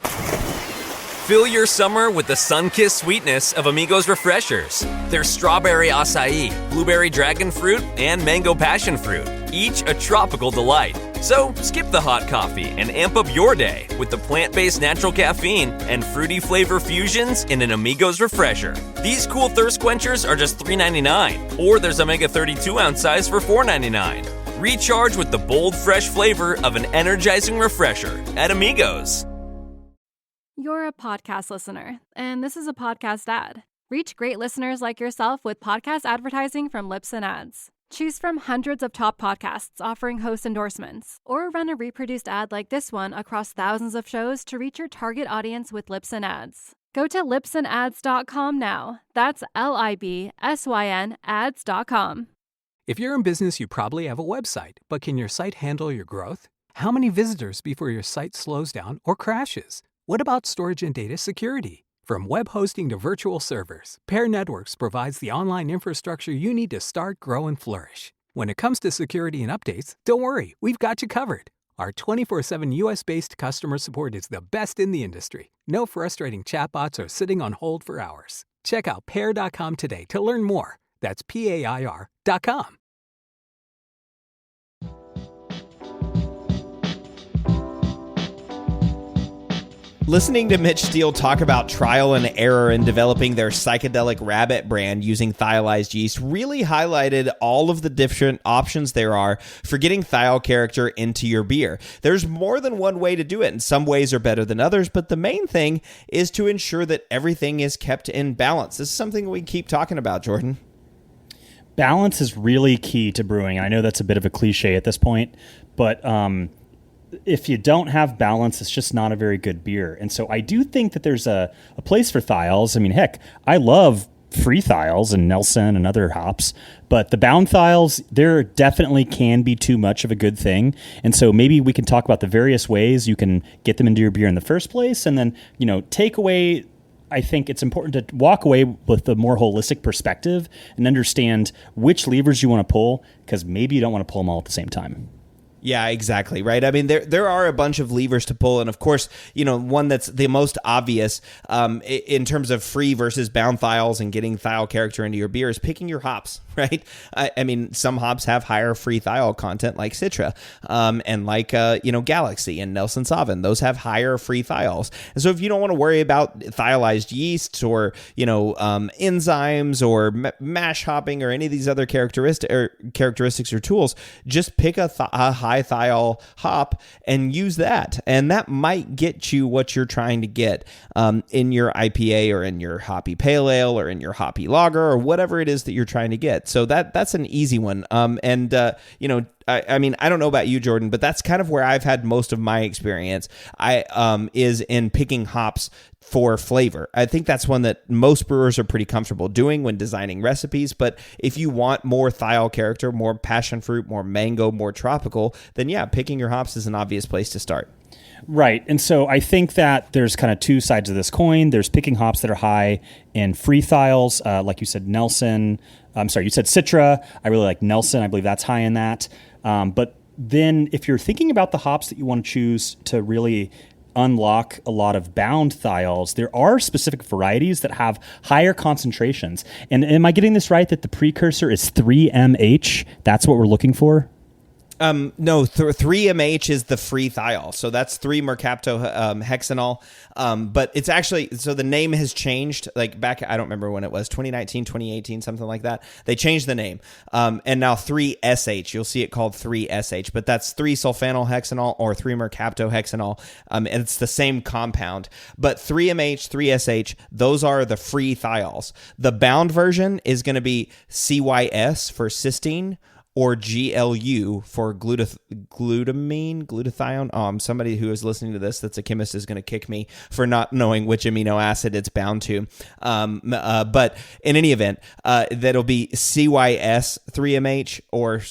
Fill your summer with the sun-kissed sweetness of Amigos Refreshers. Their strawberry acai, blueberry dragon fruit, and mango passion fruit, each a tropical delight. So skip the hot coffee and amp up your day with the plant-based natural caffeine and fruity flavor fusions in an Amigos Refresher. These cool thirst quenchers are just $3.99, or there's a mega 32-ounce size for $4.99. Recharge with the bold, fresh flavor of an energizing refresher at Amigos. You're a podcast listener, and this is a podcast ad. Reach great listeners like yourself with podcast advertising from Lips and Ads. Choose from hundreds of top podcasts offering host endorsements, or run a reproduced ad like this one across thousands of shows to reach your target audience with Lips and Ads. Go to lipsandads.com now. That's LIBSYN ads.com. If you're in business, you probably have a website, but can your site handle your growth? How many visitors before your site slows down or crashes? What about storage and data security? From web hosting to virtual servers, Pair Networks provides the online infrastructure you need to start, grow, and flourish. When it comes to security and updates, don't worry, we've got you covered. Our 24/7 US-based customer support is the best in the industry. No frustrating chatbots or sitting on hold for hours. Check out pair.com today to learn more. That's PAIR.com. Listening to Mitch Steele talk about trial and error in developing their psychedelic rabbit brand using thiolized yeast really highlighted all of the different options there are for getting thiol character into your beer. There's more than one way to do it, and some ways are better than others, but the main thing is to ensure that everything is kept in balance. This is something we keep talking about, Jordan. Balance is really key to brewing. I know that's a bit of a cliche at this point, but if you don't have balance, it's just not a very good beer. And so I do think that there's a place for thiols. I mean, heck, I love free thiols and Nelson and other hops, but the bound thiols, there definitely can be too much of a good thing. And so maybe we can talk about the various ways you can get them into your beer in the first place, and then, take away. I think it's important to walk away with a more holistic perspective and understand which levers you want to pull, because maybe you don't want to pull them all at the same time. Yeah, exactly. Right. I mean, there are a bunch of levers to pull. And of course, one that's the most obvious in terms of free versus bound thiols and getting thiol character into your beer is picking your hops. Right. I mean, some hops have higher free thiol content like Citra and like, Galaxy and Nelson Sauvin. Those have higher free thiols. And so if you don't want to worry about thiolized yeasts or, enzymes or mash hopping or any of these other characteristics or tools, just pick a high high thiol hop and use that. And that might get you what you're trying to get in your IPA or in your hoppy pale ale or in your hoppy lager or whatever it is that you're trying to get. So that's an easy one. I mean, I don't know about you, Jordan, but that's kind of where I've had most of my experience. Is in picking hops for flavor. I think that's one that most brewers are pretty comfortable doing when designing recipes. But if you want more thiol character, more passion fruit, more mango, more tropical, then yeah, picking your hops is an obvious place to start. Right. And so I think that there's kind of two sides of this coin. There's picking hops that are high in free thiols, like you said, Nelson. I'm sorry, you said Citra. I really like Nelson. I believe that's high in that. But then if you're thinking about the hops that you want to choose to really unlock a lot of bound thiols, there are specific varieties that have higher concentrations. And am I getting this right that the precursor is 3MH? That's what we're looking for? No, 3MH is the free thiol. So that's 3-mercapto hexanol. But it's actually, so the name has changed, like back, I don't remember when it was, 2019, 2018, something like that. They changed the name. And now 3SH, you'll see it called 3SH, but that's 3-sulfanyl hexanol or 3-mercapto hexanol. And it's the same compound. But 3MH, 3SH, those are the free thiols. The bound version is going to be CYS for cysteine, or GLU for glutathione. Somebody who is listening to this that's a chemist is going to kick me for not knowing which amino acid it's bound to. But in any event, that'll be CYS 3MH or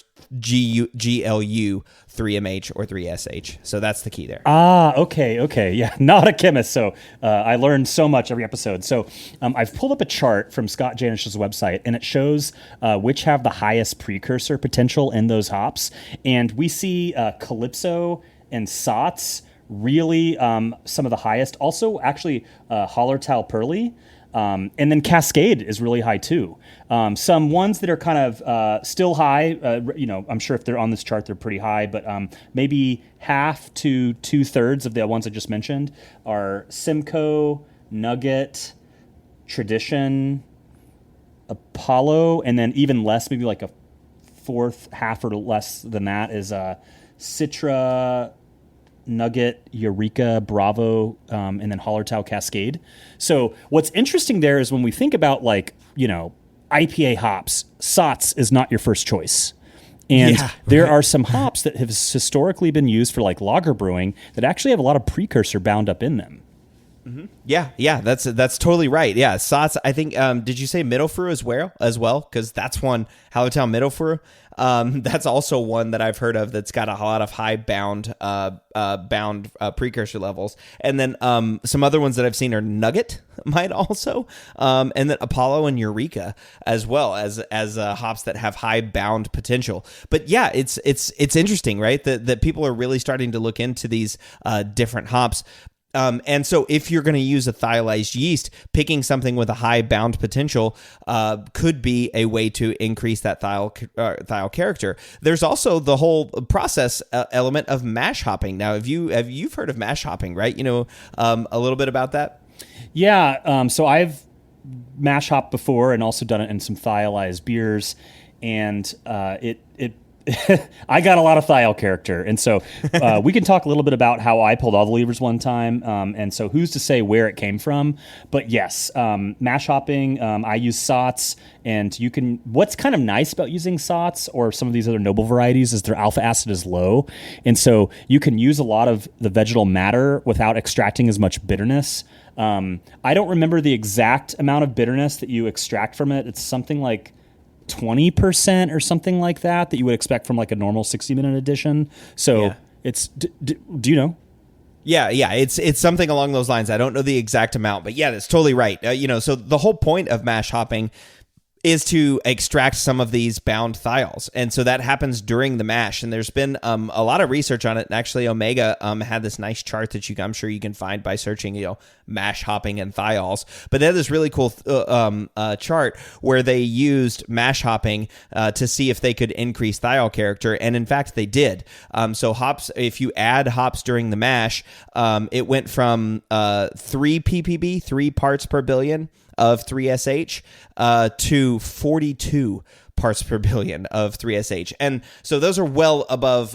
GLU 3MH or 3SH. So that's the key there. Okay. Yeah, not a chemist. So I learned so much every episode. So I've pulled up a chart from Scott Janish's website, and it shows which have the highest precursor potential in those hops. And we see Calypso and Sots really some of the highest. Also, actually, Hallertau Pearly. And then Cascade is really high too. Some ones that are kind of still high, I'm sure if they're on this chart, they're pretty high, but maybe half to 2/3 of the ones I just mentioned are Simcoe, Nugget, Tradition, Apollo, and then even less, maybe like a fourth, half or less than that is Citra, Nugget, Eureka, Bravo, and then Hallertau Cascade. So what's interesting there is when we think about IPA hops, Sots is not your first choice. And there are some hops that have historically been used for like lager brewing that actually have a lot of precursor bound up in them. Mm-hmm. Yeah, that's totally right. Yeah, Sots, I think, did you say Mittelfru as well? Because that's one, Hallertau Mittelfru. That's also one that I've heard of that's got a lot of high bound precursor levels. And then some other ones that I've seen are Nugget might also, and then Apollo and Eureka as well as hops that have high bound potential. But yeah, it's interesting, right? That people are really starting to look into these different hops. And so if you're going to use a thiolized yeast, picking something with a high bound potential could be a way to increase that thiol character. There's also the whole process element of mash hopping. Now, you've heard of mash hopping, right? A little bit about that? Yeah. So I've mash hopped before and also done it in some thiolized beers. And it I got a lot of thiol character. And so we can talk a little bit about how I pulled all the levers one time. And so who's to say where it came from? But yes, mash hopping, I use Sots. And what's kind of nice about using Sots or some of these other noble varieties is their alpha acid is low. And so you can use a lot of the vegetal matter without extracting as much bitterness. I don't remember the exact amount of bitterness that you extract from it. It's something like 20% or something like that you would expect from like a normal 60-minute edition. So it's, do you know? Yeah, it's something along those lines. I don't know the exact amount, but yeah, that's totally right. So the whole point of mash hopping is to extract some of these bound thiols. And so that happens during the mash. And there's been a lot of research on it. And actually, Omega had this nice chart that I'm sure you can find by searching, mash hopping and thiols. But they had this really cool chart where they used mash hopping to see if they could increase thiol character. And in fact, they did. So hops, if you add hops during the mash, it went from 3 ppb, 3 parts per billion, of 3SH to 42 parts per billion of 3SH. And so those are well above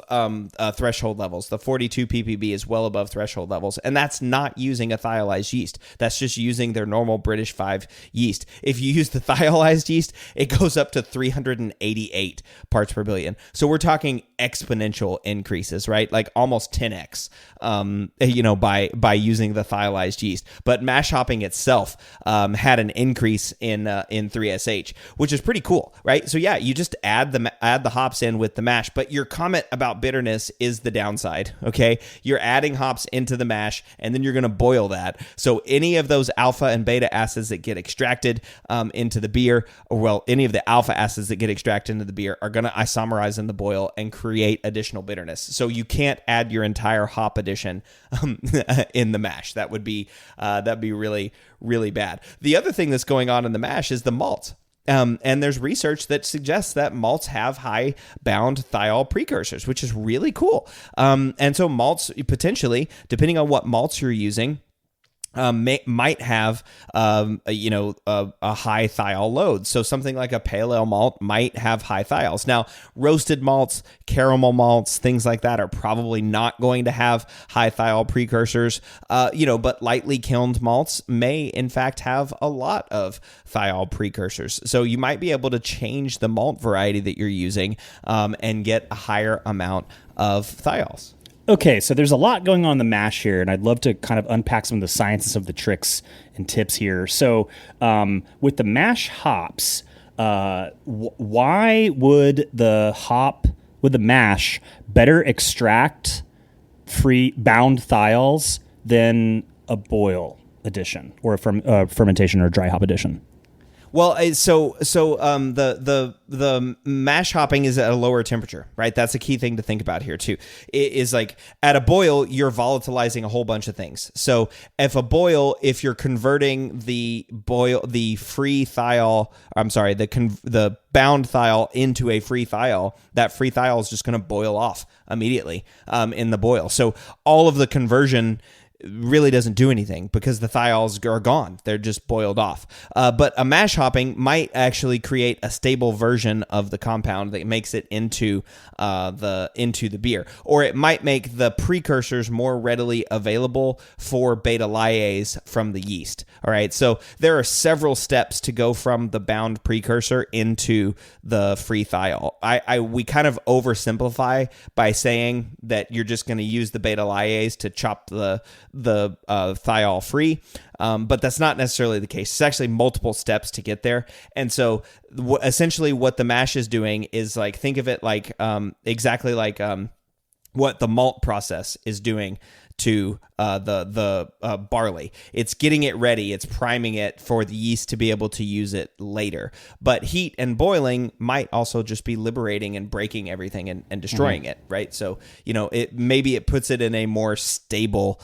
threshold levels. The 42 ppb is well above threshold levels. And that's not using a thiolized yeast. That's just using their normal British 5 yeast. If you use the thiolized yeast, it goes up to 388 parts per billion. So we're talking exponential increases, right? Like almost 10x, by using the thiolized yeast. But mash hopping itself had an increase in 3SH, which is pretty cool, right? So yeah, you just add the hops in with the mash. But your comment about bitterness is the downside. Okay, you're adding hops into the mash, and then you're going to boil that. So any of those alpha and beta acids that get extracted into the beer, any of the alpha acids that get extracted into the beer are going to isomerize in the boil and create additional bitterness. So you can't add your entire hop addition in the mash. That'd be really, really bad. The other thing that's going on in the mash is the malt. And there's research that suggests that malts have high bound thiol precursors, which is really cool. And so malts potentially, depending on what malts you're using, might have a high thiol load. So something like a pale ale malt might have high thiols. Now, roasted malts, caramel malts, things like that are probably not going to have high thiol precursors. But lightly kilned malts may in fact have a lot of thiol precursors. So you might be able to change the malt variety that you're using and get a higher amount of thiols. Okay, so there's a lot going on in the mash here, and I'd love to kind of unpack some of the sciences of the tricks and tips here. So with the mash hops, why would the mash better extract free bound thiols than a boil addition or a fermentation or dry hop addition? Well, the mash hopping is at a lower temperature, right? That's a key thing to think about here too. It is like at a boil, you're volatilizing a whole bunch of things. So if you're converting the free thiol, the bound thiol into a free thiol, that free thiol is just going to boil off immediately in the boil. So all of the conversion really doesn't do anything because the thiols are gone. They're just boiled off. But a mash hopping might actually create a stable version of the compound that makes it into the beer, or it might make the precursors more readily available for beta lyase from the yeast. All right, so there are several steps to go from the bound precursor into the free thiol. We kind of oversimplify by saying that you're just going to use the beta lyase to chop the thiol free, but that's not necessarily the case. It's actually multiple steps to get there. And so essentially what the mash is doing is like, think of it like exactly like what the malt process is doing to the barley. It's getting it ready. It's priming it for the yeast to be able to use it later. But heat and boiling might also just be liberating and breaking everything and destroying it, right? So, it puts it in a more stable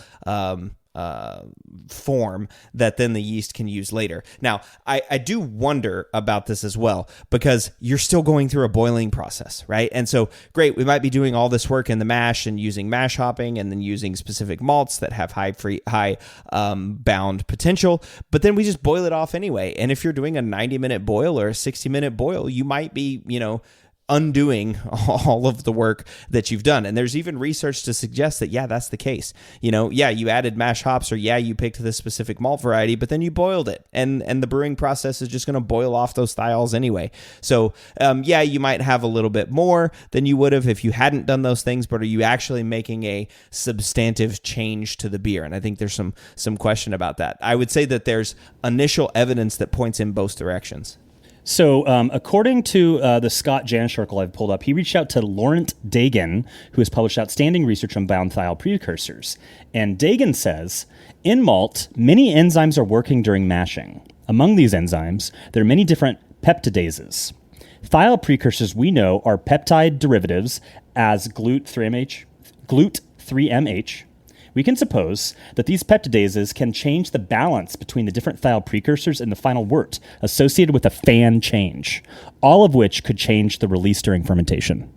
form that then the yeast can use later. Now, I do wonder about this as well, because you're still going through a boiling process, right? And so, great, we might be doing all this work in the mash and using mash hopping and then using specific malts that have high bound potential, but then we just boil it off anyway. And if you're doing a 90-minute boil or a 60-minute boil, you might be, undoing all of the work that you've done. And there's even research to suggest that, that's the case. You added mash hops, or you picked this specific malt variety, but then you boiled it. And the brewing process is just going to boil off those thiols anyway. So, you might have a little bit more than you would have if you hadn't done those things, but are you actually making a substantive change to the beer? And I think there's some question about that. I would say that there's initial evidence that points in both directions. So according to the Scott Janish article I've pulled up, he reached out to Laurent Dagan, who has published outstanding research on bound thiol precursors. And Dagan says, in malt, many enzymes are working during mashing. Among these enzymes, there are many different peptidases. Thiol precursors we know are peptide derivatives as GLUT3MH. We can suppose that these peptidases can change the balance between the different thiol precursors in the final wort associated with a fan change, all of which could change the release during fermentation.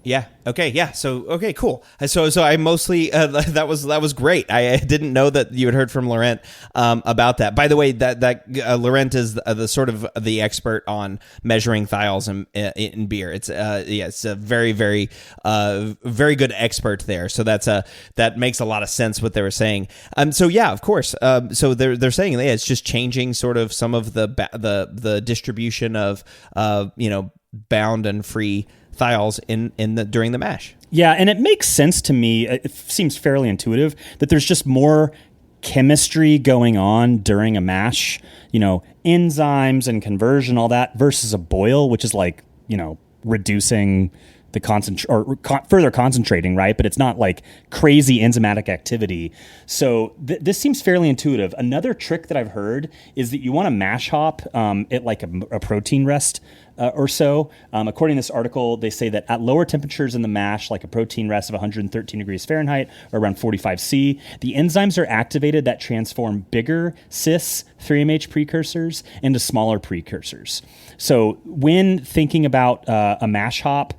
Yeah. Okay. Yeah. So okay. Cool. So I mostly that was great. I didn't know that you had heard from Laurent about that. By the way, that Laurent is the sort of the expert on measuring thiols in beer. It's it's a very very very good expert there. So that makes a lot of sense what they were saying. So yeah, of course. So they're saying it's just changing sort of some of the distribution of bound and free thiols during the mash. Yeah, and it makes sense to me. It seems fairly intuitive that there's just more chemistry going on during a mash, enzymes and conversion, all that, versus a boil, which is like, reducing the further concentrating, right? But it's not like crazy enzymatic activity. So this seems fairly intuitive. Another trick that I've heard is that you want to mash hop at like a protein rest or so. According to this article, they say that at lower temperatures in the mash, like a protein rest of 113 degrees Fahrenheit or around 45 C, the enzymes are activated that transform bigger cis 3-MH precursors into smaller precursors. So when thinking about a mash hop,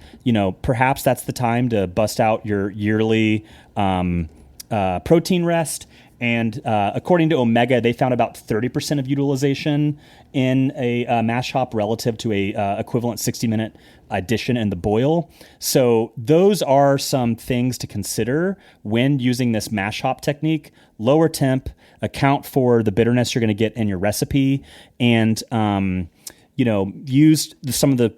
perhaps that's the time to bust out your yearly protein rest. And according to Omega, they found about 30% of utilization in a mash hop relative to a equivalent 60-minute addition in the boil. So those are some things to consider when using this mash hop technique. Lower temp, account for the bitterness you're going to get in your recipe, and use some of the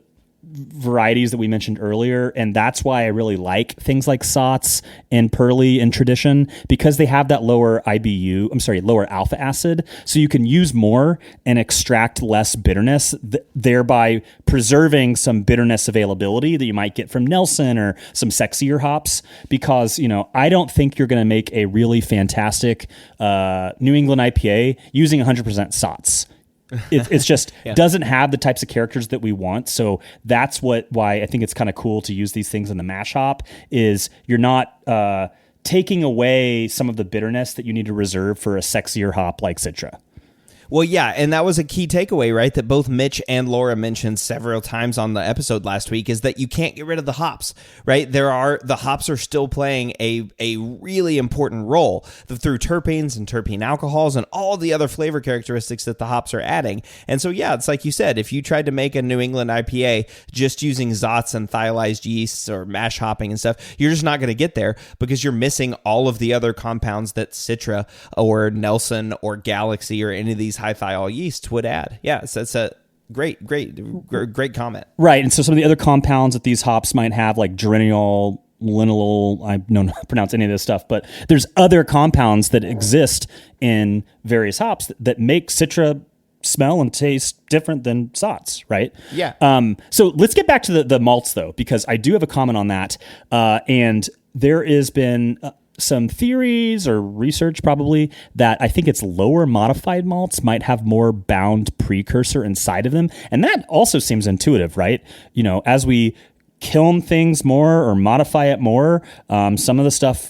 varieties that we mentioned earlier. And that's why I really like things like Sots and Pearly in tradition, because they have that lower lower alpha acid. So you can use more and extract less bitterness, thereby preserving some bitterness availability that you might get from Nelson or some sexier hops. Because, I don't think you're going to make a really fantastic New England IPA using 100% Sots. It's just doesn't have the types of characters that we want. So that's why I think it's kind of cool to use these things in the mash hop, is you're not taking away some of the bitterness that you need to reserve for a sexier hop like Citra. Well, yeah, and that was a key takeaway, right, that both Mitch and Laura mentioned several times on the episode last week, is that you can't get rid of the hops, right? The hops are still playing a really important role through terpenes and terpene alcohols and all the other flavor characteristics that the hops are adding. And so, yeah, it's like you said, if you tried to make a New England IPA just using Zots and thiolized yeasts or mash hopping and stuff, you're just not going to get there, because you're missing all of the other compounds that Citra or Nelson or Galaxy or any of these high thiol yeast would add. Yeah, so it's a great comment. Right, and so some of the other compounds that these hops might have, like geraniol, linalool, I don't know how to pronounce any of this stuff, but there's other compounds that exist in various hops that make Citra smell and taste different than Sots, right? Yeah. So let's get back to the malts, though, because I do have a comment on that. And there has been some theories or research probably that I think it's lower modified malts might have more bound precursor inside of them. And that also seems intuitive, right? As we kiln things more or modify it more, some of the stuff,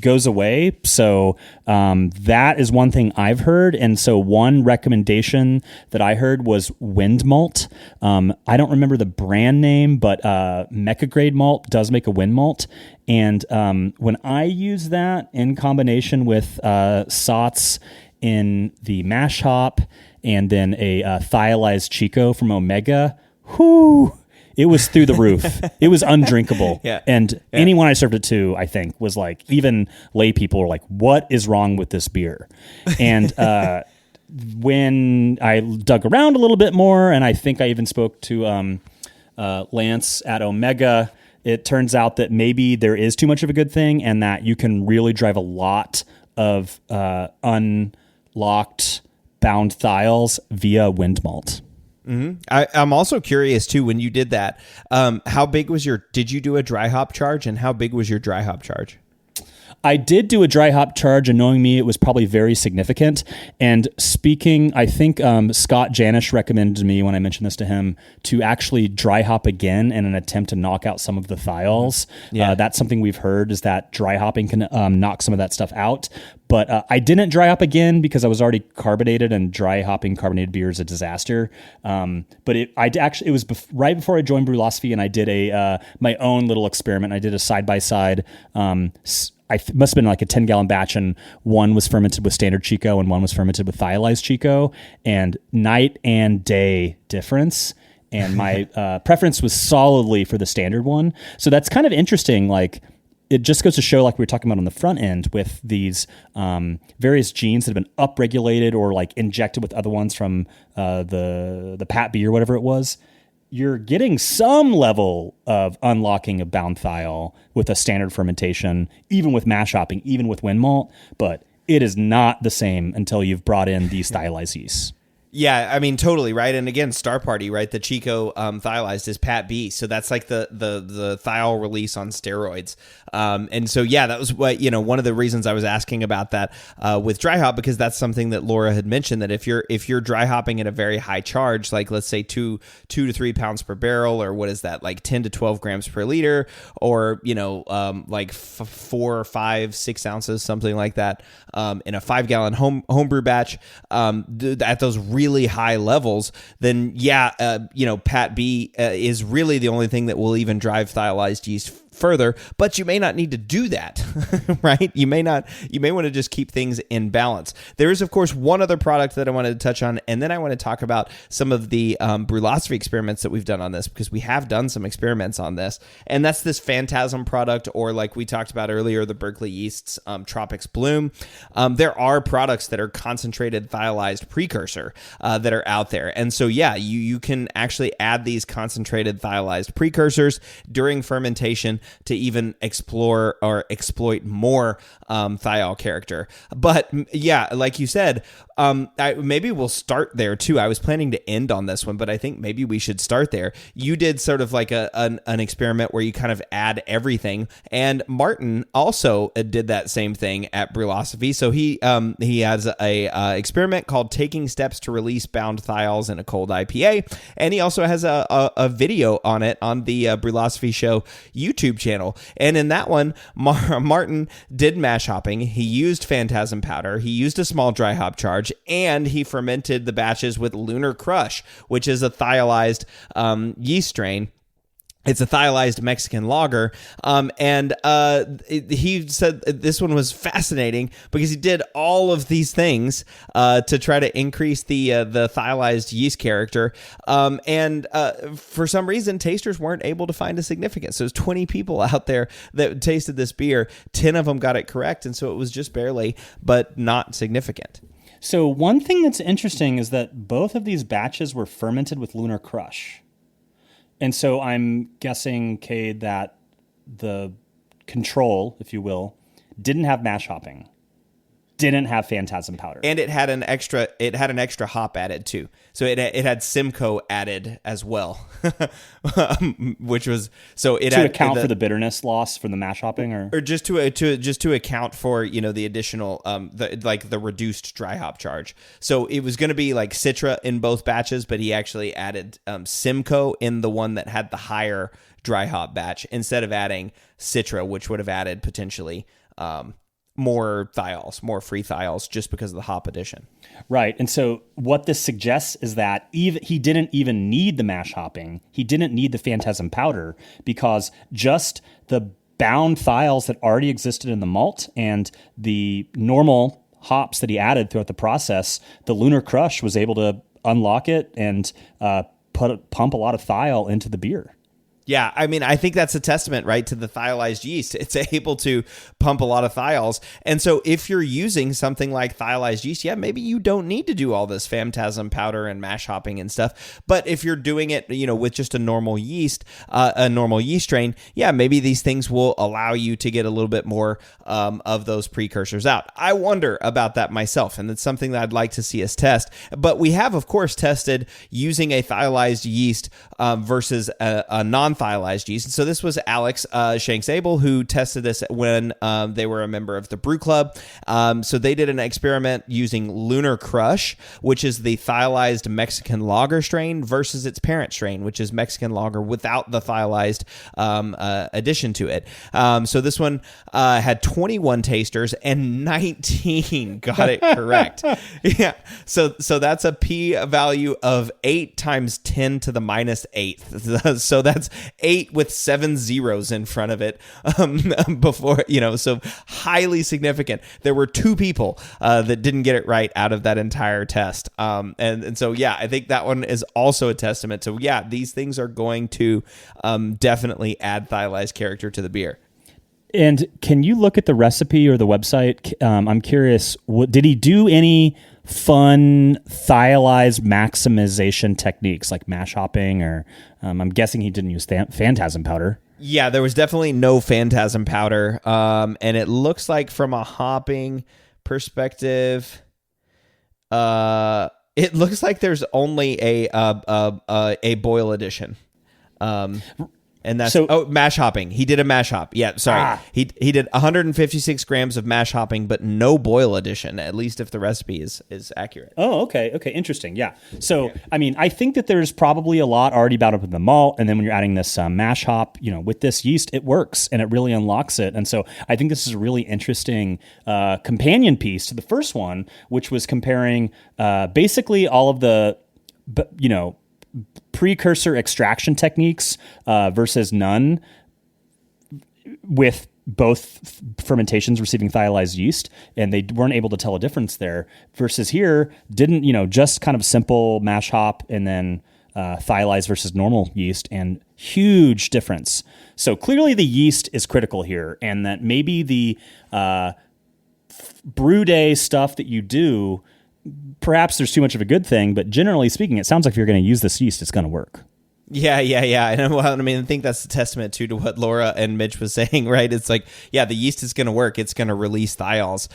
goes away. So that is one thing I've heard. And so one recommendation that I heard was wind malt. I don't remember the brand name, but Mecha Grade Malt does make a wind malt. And when I use that in combination with Sots in the mash hop and then a thiolized Chico from Omega, it was through the roof. It was undrinkable. And anyone I served it to, I think, was like, even lay people were like, what is wrong with this beer? And when I dug around a little bit more, and I think I even spoke to Lance at Omega, it turns out that maybe there is too much of a good thing, and that you can really drive a lot of unlocked bound thiols via wind malt. Mm-hmm. I'm also curious too, when you did that, how big was did you do a dry hop charge, and how big was your dry hop charge? I did do a dry hop charge, and knowing me, it was probably very significant. And speaking, I think Scott Janish recommended me when I mentioned this to him to actually dry hop again in an attempt to knock out some of the thiols. Yeah. That's something we've heard, is that dry hopping can knock some of that stuff out. But I didn't dry hop again because I was already carbonated, and dry hopping carbonated beer is a disaster. But it was right before I joined Brülosophy, and I did my own little experiment. I did a side-by-side. Must have been like a 10-gallon batch, and one was fermented with standard Chico and one was fermented with thiolized Chico, and night and day difference. And my preference was solidly for the standard one. So that's kind of interesting. Like, it just goes to show, like we were talking about on the front end, with these various genes that have been upregulated or like injected with other ones from the Pat B or whatever it was. You're getting some level of unlocking of bound thiol with a standard fermentation, even with mash hopping, even with wind malt, but it is not the same until you've brought in these thiolized yeasts. Yeah, I mean, totally, right? And again, Star Party, right? The Chico thiolized is Pat B, so that's like the thiol release on steroids. And so, yeah, that was what, one of the reasons I was asking about that with dry hop, because that's something that Laura had mentioned, that if you're dry hopping at a very high charge, like let's say 2 to 3 pounds per barrel, or what is that, like 10 to 12 grams per liter, or like 4 or 5, 6 ounces, something like that, in a 5-gallon homebrew batch, at those really high levels, then Pat B is really the only thing that will even drive thiolized yeast further, but you may not need to do that, right? You may want to just keep things in balance. There is, of course, one other product that I wanted to touch on, and then I want to talk about some of the Brülosophy experiments that we've done on this, because we have done some experiments on this, and that's this Phantasm product, or like we talked about earlier, the Berkeley Yeast's Tropics Bloom. There are products that are concentrated thiolized precursor that are out there, and so you can actually add these concentrated thiolized precursors during fermentation to even explore or exploit more thiol character. But like you said, maybe we'll start there too. I was planning to end on this one, but I think maybe we should start there. You did sort of like an experiment where you kind of add everything, and Martin also did that same thing at Brülosophy. So he has a experiment called "Taking Steps to Release Bound Thiols in a Cold IPA," and he also has a video on it on the Brülosophy Show YouTube channel. And in that one, Martin did mash hopping. He used Phantasm powder. He used a small dry hop charge, and he fermented the batches with Lunar Crush, which is a thiolized yeast strain. It's a thiolized Mexican lager, and he said this one was fascinating because he did all of these things to try to increase the thiolized yeast character, and for some reason, tasters weren't able to find a significance. So there's 20 people out there that tasted this beer. 10 of them got it correct, and so it was just barely, but not significant. So one thing that's interesting is that both of these batches were fermented with Lunar Crush. And so I'm guessing, Cade, that the control, if you will, didn't have mash hopping, didn't have Phantasm powder, and it had an extra hop added too. So it had Simcoe added as well, which was to account for the bitterness loss from the mash hopping, or just to account for the additional the reduced dry hop charge. So it was going to be like Citra in both batches, but he actually added Simcoe in the one that had the higher dry hop batch instead of adding Citra, which would have added potentially more thiols, more free thiols, just because of the hop addition. Right. And so what this suggests is that he didn't even need the mash hopping. He didn't need the Phantasm powder, because just the bound thiols that already existed in the malt and the normal hops that he added throughout the process, the Lunar Crush was able to unlock it and pump a lot of thiol into the beer. Yeah, I mean, I think that's a testament, right, to the thiolized yeast. It's able to pump a lot of thiols. And so if you're using something like thiolized yeast, maybe you don't need to do all this Phantasm powder and mash hopping and stuff. But if you're doing it, with just a normal yeast strain, maybe these things will allow you to get a little bit more of those precursors out. I wonder about that myself, and it's something that I'd like to see us test. But we have, of course, tested using a thiolized yeast versus a non non-thiolized yeast. And so this was Alex Shanks-Abel who tested this when they were a member of the Brew Club. So they did an experiment using Lunar Crush, which is the thiolized Mexican lager strain, versus its parent strain, which is Mexican lager without the thiolized addition to it. So this one had 21 tasters and 19 got it correct. Yeah. So that's a p-value of 8 times 10 to the minus 8th. So that's 8 with 7 zeros in front of it before, so highly significant. There were 2 people that didn't get it right out of that entire test. And so, yeah, I think that one is also a testament to, these things are going to definitely add thiolized character to the beer. And can you look at the recipe or the website? I'm curious, did he do any fun thiolized maximization techniques like mash hopping, or I'm guessing he didn't use phantasm powder? Yeah, there was definitely no phantasm powder. And it looks like from a hopping perspective, it looks like there's only a boil addition. And that's mash hopping. He did a mash hop. Yeah, sorry. He did 156 grams of mash hopping, but no boil addition, at least if the recipe is accurate. Oh, okay. Okay, interesting. Yeah. So, I mean, I think that there's probably a lot already bound up in the malt, and then when you're adding this mash hop, with this yeast, it works, and it really unlocks it. And so I think this is a really interesting companion piece to the first one, which was comparing basically all of the, precursor extraction techniques versus none, with both fermentations receiving thiolized yeast, and they weren't able to tell a difference there, versus here didn't, just kind of simple mash hop and then thiolized versus normal yeast, and huge difference. So clearly the yeast is critical here, and that maybe the brew day stuff that you do, perhaps there's too much of a good thing, but generally speaking, it sounds like if you're going to use this yeast, it's going to work. Yeah. And I think that's a testament to what Laura and Mitch was saying, right? It's like, the yeast is going to work. It's going to release thiols,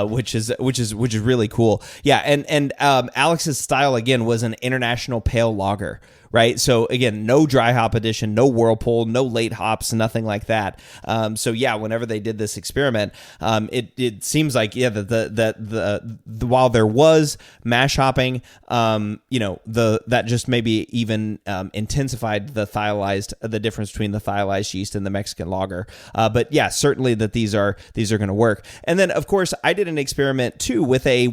which is really cool. Yeah. And Alex's style again was an international pale lager, right? So again, no dry hop addition, no whirlpool, no late hops, nothing like that. So whenever they did this experiment, it seems like the while there was mash hopping, that just maybe even intensified the difference between the thiolized yeast and the Mexican lager. But certainly that these are going to work. And then of course I did an experiment too with a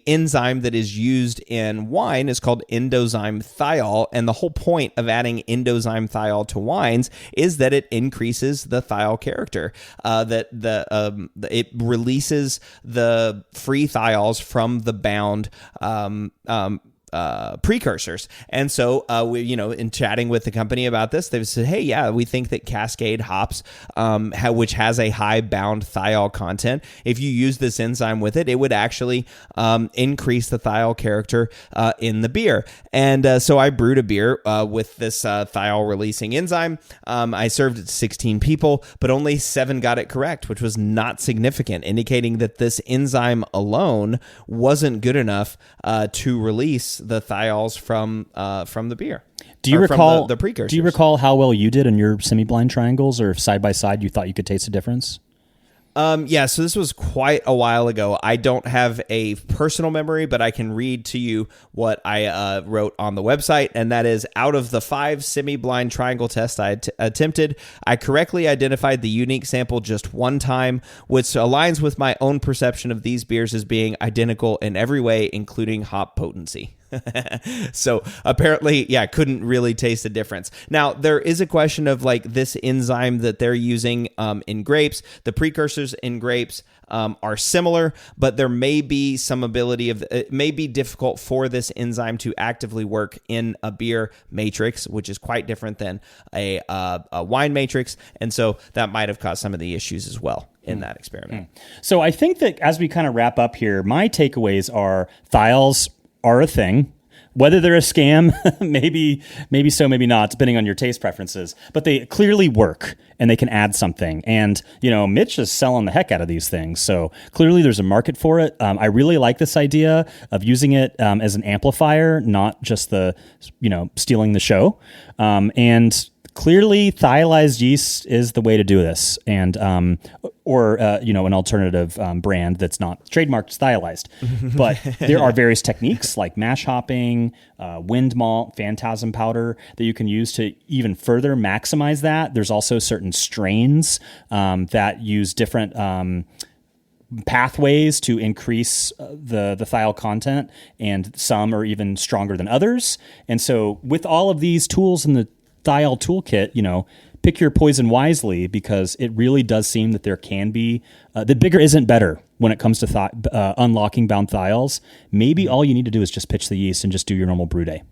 enzyme that is used in wine. It's called endozyme thiol. And the whole point of adding endozyme thiol to wines is that it increases the thiol character. It releases the free thiols from the bound precursors. And so we, in chatting with the company about this, they've said, hey, we think that Cascade hops, which has a high bound thiol content, if you use this enzyme with it, it would actually increase the thiol character in the beer. And so I brewed a beer with this thiol releasing enzyme. I served it to 16 people, but only 7 got it correct, which was not significant, indicating that this enzyme alone wasn't good enough to release the thiols from the beer. Do you recall the precursors? Do you recall how well you did in your semi-blind triangles, or if side by side you thought you could taste a difference? So this was quite a while ago. I don't have a personal memory, but I can read to you what I wrote on the website, and that is, out of the 5 semi-blind triangle tests I attempted, I correctly identified the unique sample just one time, which aligns with my own perception of these beers as being identical in every way, including hop potency. So apparently, couldn't really taste the difference. Now, there is a question of like this enzyme that they're using in grapes. The precursors in grapes are similar, but there may be some ability it may be difficult for this enzyme to actively work in a beer matrix, which is quite different than a wine matrix. And so that might have caused some of the issues as well in that experiment. So I think that as we kind of wrap up here, my takeaways are thiols are a thing. Whether they're a scam, maybe so, maybe not, depending on your taste preferences. But they clearly work, and they can add something. And, Mitch is selling the heck out of these things. So clearly there's a market for it. I really like this idea of using it as an amplifier, not just stealing the show. And Clearly, thiolized yeast is the way to do this, and or an alternative brand that's not trademarked as thiolized. But there are various techniques like mash hopping, wind malt, phantasm powder that you can use to even further maximize that. There's also certain strains that use different pathways to increase the thiol content, and some are even stronger than others. And so with all of these tools in the thiol toolkit, pick your poison wisely, because it really does seem that there can be the bigger isn't better when it comes to unlocking bound thiols. Maybe all you need to do is just pitch the yeast and just do your normal brew day.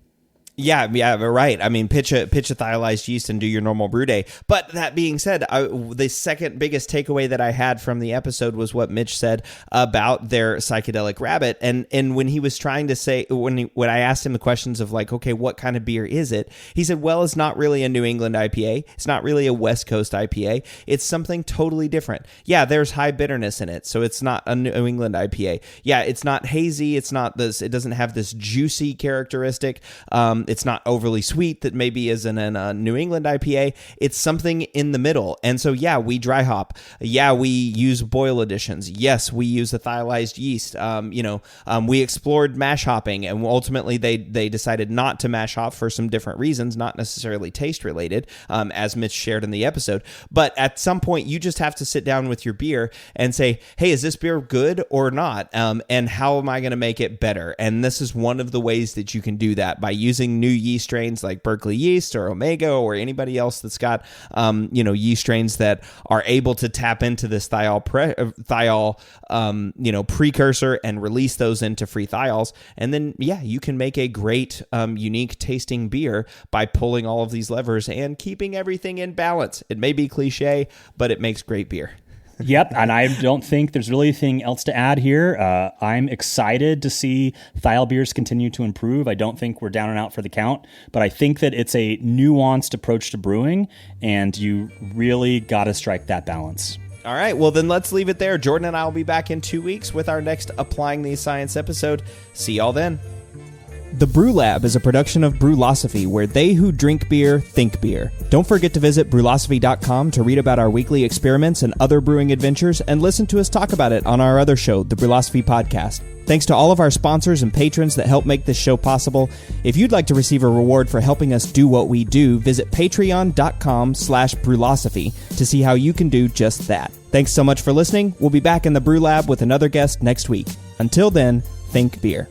Yeah, right. I mean, pitch a thiolized yeast and do your normal brew day. But that being said, the second biggest takeaway that I had from the episode was what Mitch said about their psychedelic rabbit. And when he was trying to say, when I asked him the questions of like, okay, what kind of beer is it? He said, well, it's not really a New England IPA. It's not really a West Coast IPA. It's something totally different. Yeah, there's high bitterness in it, so it's not a New England IPA. Yeah, it's not hazy. It's not this. It doesn't have this juicy characteristic. It's not overly sweet that maybe is in a New England IPA. It's something in the middle. And so, yeah, we dry hop. Yeah, we use boil additions. Yes, we use the thiolized yeast. We explored mash hopping, and ultimately they decided not to mash hop for some different reasons, not necessarily taste related, as Mitch shared in the episode. But at some point, you just have to sit down with your beer and say, hey, is this beer good or not? And how am I going to make it better? And this is one of the ways that you can do that, by using new yeast strains like Berkeley yeast or Omega or anybody else that's got yeast strains that are able to tap into this thiol precursor and release those into free thiols. And then you can make a great unique tasting beer by pulling all of these levers and keeping everything in balance. It may be cliche, but it makes great beer. Yep, and I don't think there's really anything else to add here. I'm excited to see thiol beers continue to improve. I don't think we're down and out for the count, but I think that it's a nuanced approach to brewing, and you really got to strike that balance. All right, well then let's leave it there. Jordan and I will be back in 2 weeks with our next Applying These Science episode. See y'all then. The Brew Lab is a production of Brülosophy, where they who drink beer think beer. Don't forget to visit Brülosophy.com to read about our weekly experiments and other brewing adventures, and listen to us talk about it on our other show, the Brülosophy Podcast. Thanks to all of our sponsors and patrons that help make this show possible. If you'd like to receive a reward for helping us do what we do, visit patreon.com/Brülosophy to see how you can do just that. Thanks so much for listening. We'll be back in the Brew Lab with another guest next week. Until then, think beer.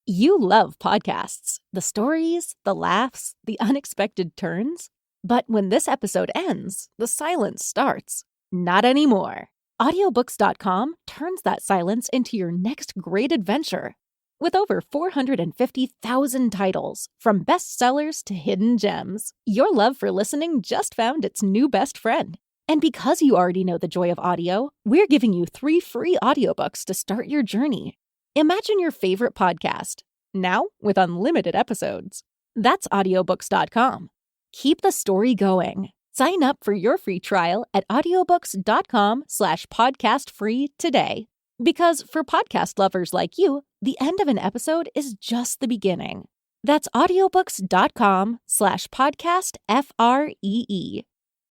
You love podcasts, the stories, the laughs, the unexpected turns. But when this episode ends, the silence starts. Not anymore. Audiobooks.com turns that silence into your next great adventure. With over 450,000 titles, from bestsellers to hidden gems, your love for listening just found its new best friend. And because you already know the joy of audio, we're giving you 3 free audiobooks to start your journey. Imagine your favorite podcast, now with unlimited episodes. That's audiobooks.com. Keep the story going. Sign up for your free trial at audiobooks.com/podcastfree today. Because for podcast lovers like you, the end of an episode is just the beginning. That's audiobooks.com/podcastfree.